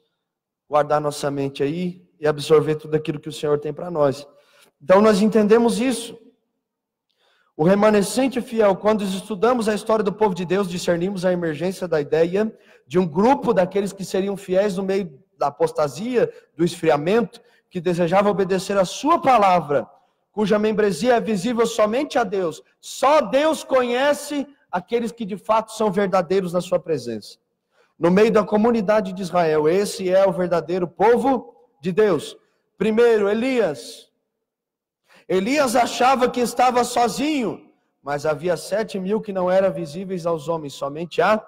guardar nossa mente aí e absorver tudo aquilo que o Senhor tem para nós. Então nós entendemos isso. O remanescente fiel, quando estudamos a história do povo de Deus, discernimos a emergência da ideia de um grupo daqueles que seriam fiéis no meio da apostasia, do esfriamento, que desejava obedecer a sua palavra, cuja membresia é visível somente a Deus. Só Deus conhece aqueles que de fato são verdadeiros na sua presença. No meio da comunidade de Israel, esse é o verdadeiro povo de Deus. Primeiro, Elias. Elias achava que estava sozinho, mas havia 7.000 que não eram visíveis aos homens, somente a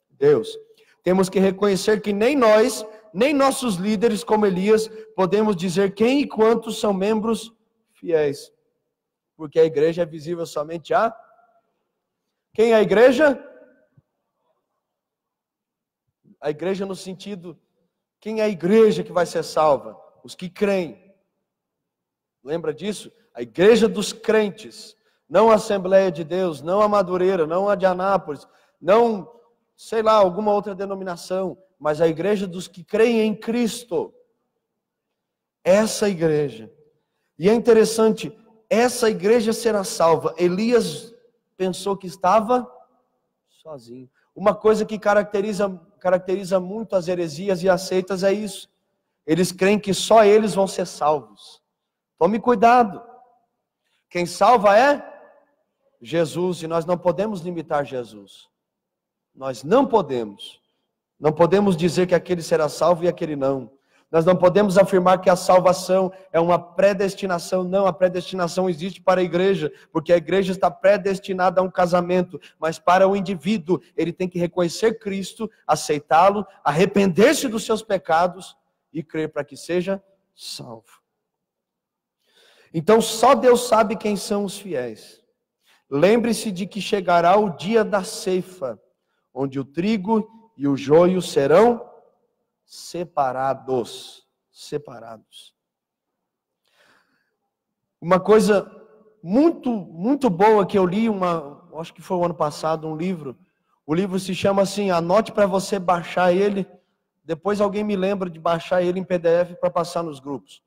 Deus. Temos que reconhecer que nem nós, nem nossos líderes como Elias, podemos dizer quem e quantos são membros fiéis. Porque a igreja é visível somente a... Quem é a igreja? A igreja no sentido, quem é a igreja que vai ser salva? Os que creem. Lembra disso? A igreja dos crentes. Não a Assembleia de Deus, não a Madureira, não a de Anápolis, não, sei lá, alguma outra denominação, mas a igreja dos que creem em Cristo. Essa igreja. E é interessante, essa igreja será salva. Elias pensou que estava sozinho. Uma coisa que caracteriza muito as heresias e as seitas é isso. Eles creem que só eles vão ser salvos. Tome cuidado. Quem salva é Jesus, e nós não podemos limitar Jesus. Nós não podemos. Não podemos dizer que aquele será salvo e aquele não. Nós não podemos afirmar que a salvação é uma predestinação. Não, a predestinação existe para a igreja, porque a igreja está predestinada a um casamento, mas para o indivíduo, ele tem que reconhecer Cristo, aceitá-lo, arrepender-se dos seus pecados e crer para que seja salvo. Então só Deus sabe quem são os fiéis. Lembre-se de que chegará o dia da ceifa, onde o trigo e o joio serão separados. Uma coisa muito boa que eu li, acho que foi o ano passado, um livro. O livro se chama assim, anote para você baixar ele. Depois alguém me lembra de baixar ele em PDF para passar nos grupos.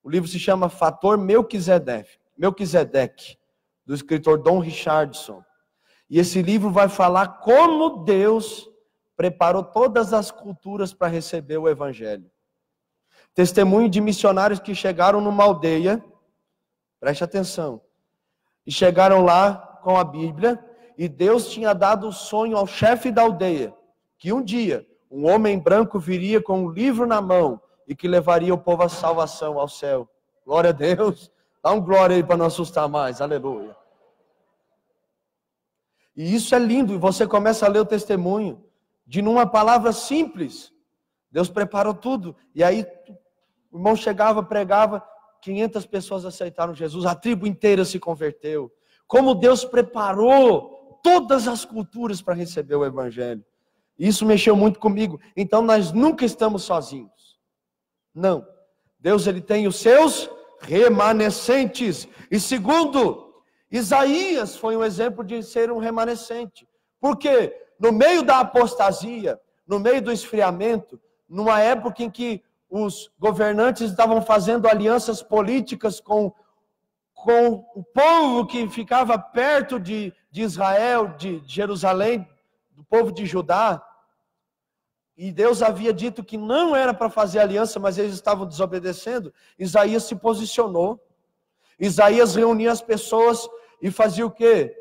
O livro se chama Fator Melquisedeque, do escritor Don Richardson. E esse livro vai falar como Deus preparou todas as culturas para receber o Evangelho. Testemunho de missionários que chegaram numa aldeia, preste atenção, e chegaram lá com a Bíblia, e Deus tinha dado o sonho ao chefe da aldeia, que um dia um homem branco viria com um livro na mão e que levaria o povo à salvação, ao céu. Glória a Deus. Dá um glória aí para não assustar mais. Aleluia. E isso é lindo. E você começa a ler o testemunho de numa palavra simples. Deus preparou tudo. E aí o irmão chegava, pregava, 500 pessoas aceitaram Jesus. A tribo inteira se converteu. Como Deus preparou todas as culturas para receber o evangelho. Isso mexeu muito comigo. Então nós nunca estamos sozinhos. Não. Deus, ele tem os seus remanescentes. E segundo, Isaías foi um exemplo de ser um remanescente. Porque no meio da apostasia, no meio do esfriamento, numa época em que os governantes estavam fazendo alianças políticas com o povo que ficava perto de Israel, de Jerusalém, do povo de Judá, e Deus havia dito que não era para fazer aliança, mas eles estavam desobedecendo, Isaías se posicionou. Isaías reunia as pessoas e fazia o quê?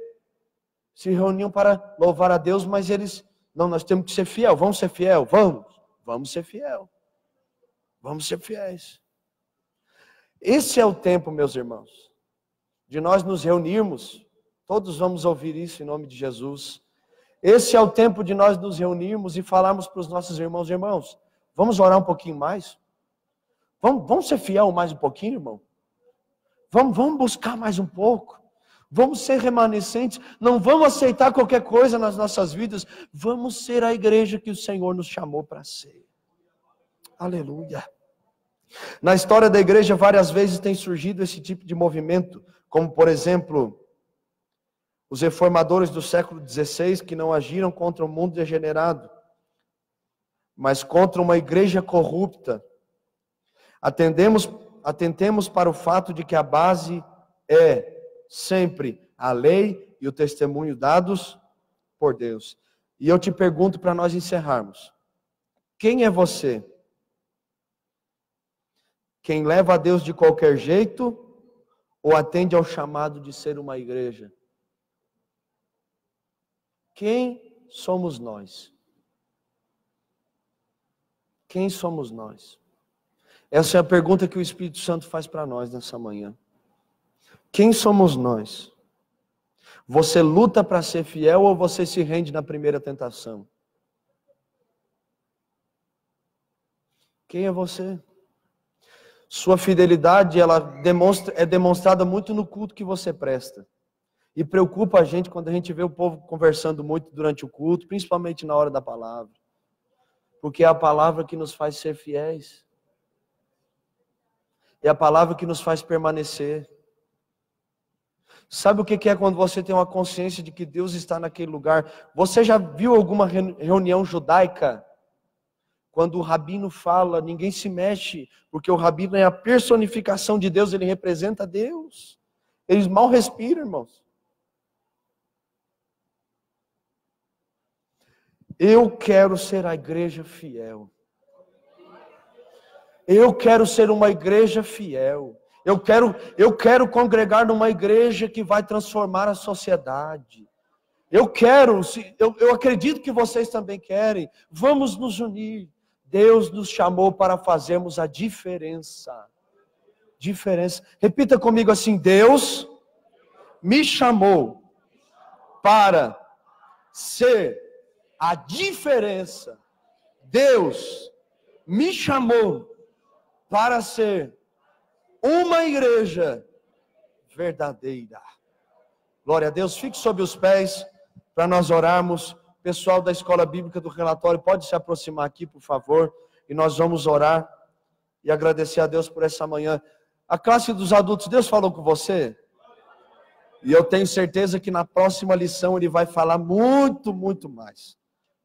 Se reuniam para louvar a Deus, mas eles, não, nós temos que ser fiel, vamos ser fiel, vamos ser fiel. Vamos ser fiéis. Esse é o tempo, meus irmãos, de nós nos reunirmos, todos vamos ouvir isso em nome de Jesus. Esse é o tempo de nós nos reunirmos e falarmos para os nossos irmãos, vamos orar um pouquinho mais? Vamos ser fiel mais um pouquinho, irmão? Vamos buscar mais um pouco? Vamos ser remanescentes? Não vamos aceitar qualquer coisa nas nossas vidas? Vamos ser a igreja que o Senhor nos chamou para ser. Aleluia. Na história da igreja, várias vezes tem surgido esse tipo de movimento, como por exemplo, os reformadores do século XVI, que não agiram contra o mundo degenerado, mas contra uma igreja corrupta. Atentemos para o fato de que a base é sempre a lei e o testemunho dados por Deus. E eu te pergunto para nós encerrarmos: quem é você? Quem leva a Deus de qualquer jeito ou atende ao chamado de ser uma igreja? Quem somos nós? Quem somos nós? Essa é a pergunta que o Espírito Santo faz para nós nessa manhã. Quem somos nós? Você luta para ser fiel ou você se rende na primeira tentação? Quem é você? Sua fidelidade é demonstrada muito no culto que você presta. E preocupa a gente quando a gente vê o povo conversando muito durante o culto, principalmente na hora da palavra. Porque é a palavra que nos faz ser fiéis. É a palavra que nos faz permanecer. Sabe o que é quando você tem uma consciência de que Deus está naquele lugar? Você já viu alguma reunião judaica? Quando o rabino fala, ninguém se mexe, porque o rabino é a personificação de Deus, ele representa Deus. Eles mal respiram, irmãos. Eu quero ser a igreja fiel. Eu quero ser uma igreja fiel. Eu quero congregar numa igreja que vai transformar a sociedade. Eu acredito que vocês também querem. Vamos nos unir. Deus nos chamou para fazermos a diferença. Diferença. Repita comigo assim: Deus me chamou para ser a diferença. Deus me chamou para ser uma igreja verdadeira. Glória a Deus. Fique sob os pés para nós orarmos. Pessoal da Escola Bíblica do Relatório, pode se aproximar aqui, por favor, e nós vamos orar e agradecer a Deus por essa manhã. A classe dos adultos, Deus falou com você? E eu tenho certeza que na próxima lição ele vai falar muito, muito mais.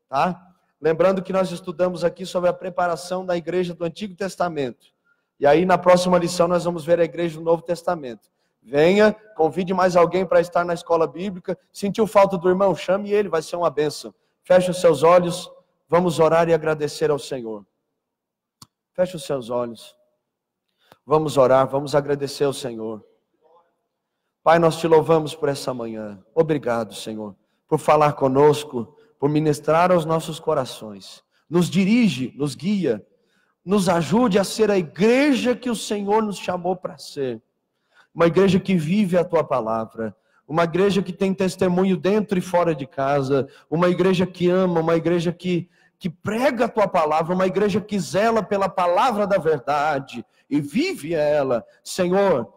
Tá? Lembrando que nós estudamos aqui sobre a preparação da igreja do Antigo Testamento. E aí na próxima lição nós vamos ver a igreja do Novo Testamento. Venha, convide mais alguém para estar na escola bíblica. Sentiu falta do irmão? Chame ele, vai ser uma bênção. Feche os seus olhos, vamos orar e agradecer ao Senhor. Feche os seus olhos. Vamos orar, vamos agradecer ao Senhor. Pai, nós te louvamos por essa manhã. Obrigado, Senhor, por falar conosco, por ministrar aos nossos corações. Nos dirige, nos guia, nos ajude a ser a igreja que o Senhor nos chamou para ser. Uma igreja que vive a tua palavra. Uma igreja que tem testemunho dentro e fora de casa. Uma igreja que ama, uma igreja que prega a tua palavra. Uma igreja que zela pela palavra da verdade e vive ela. Senhor,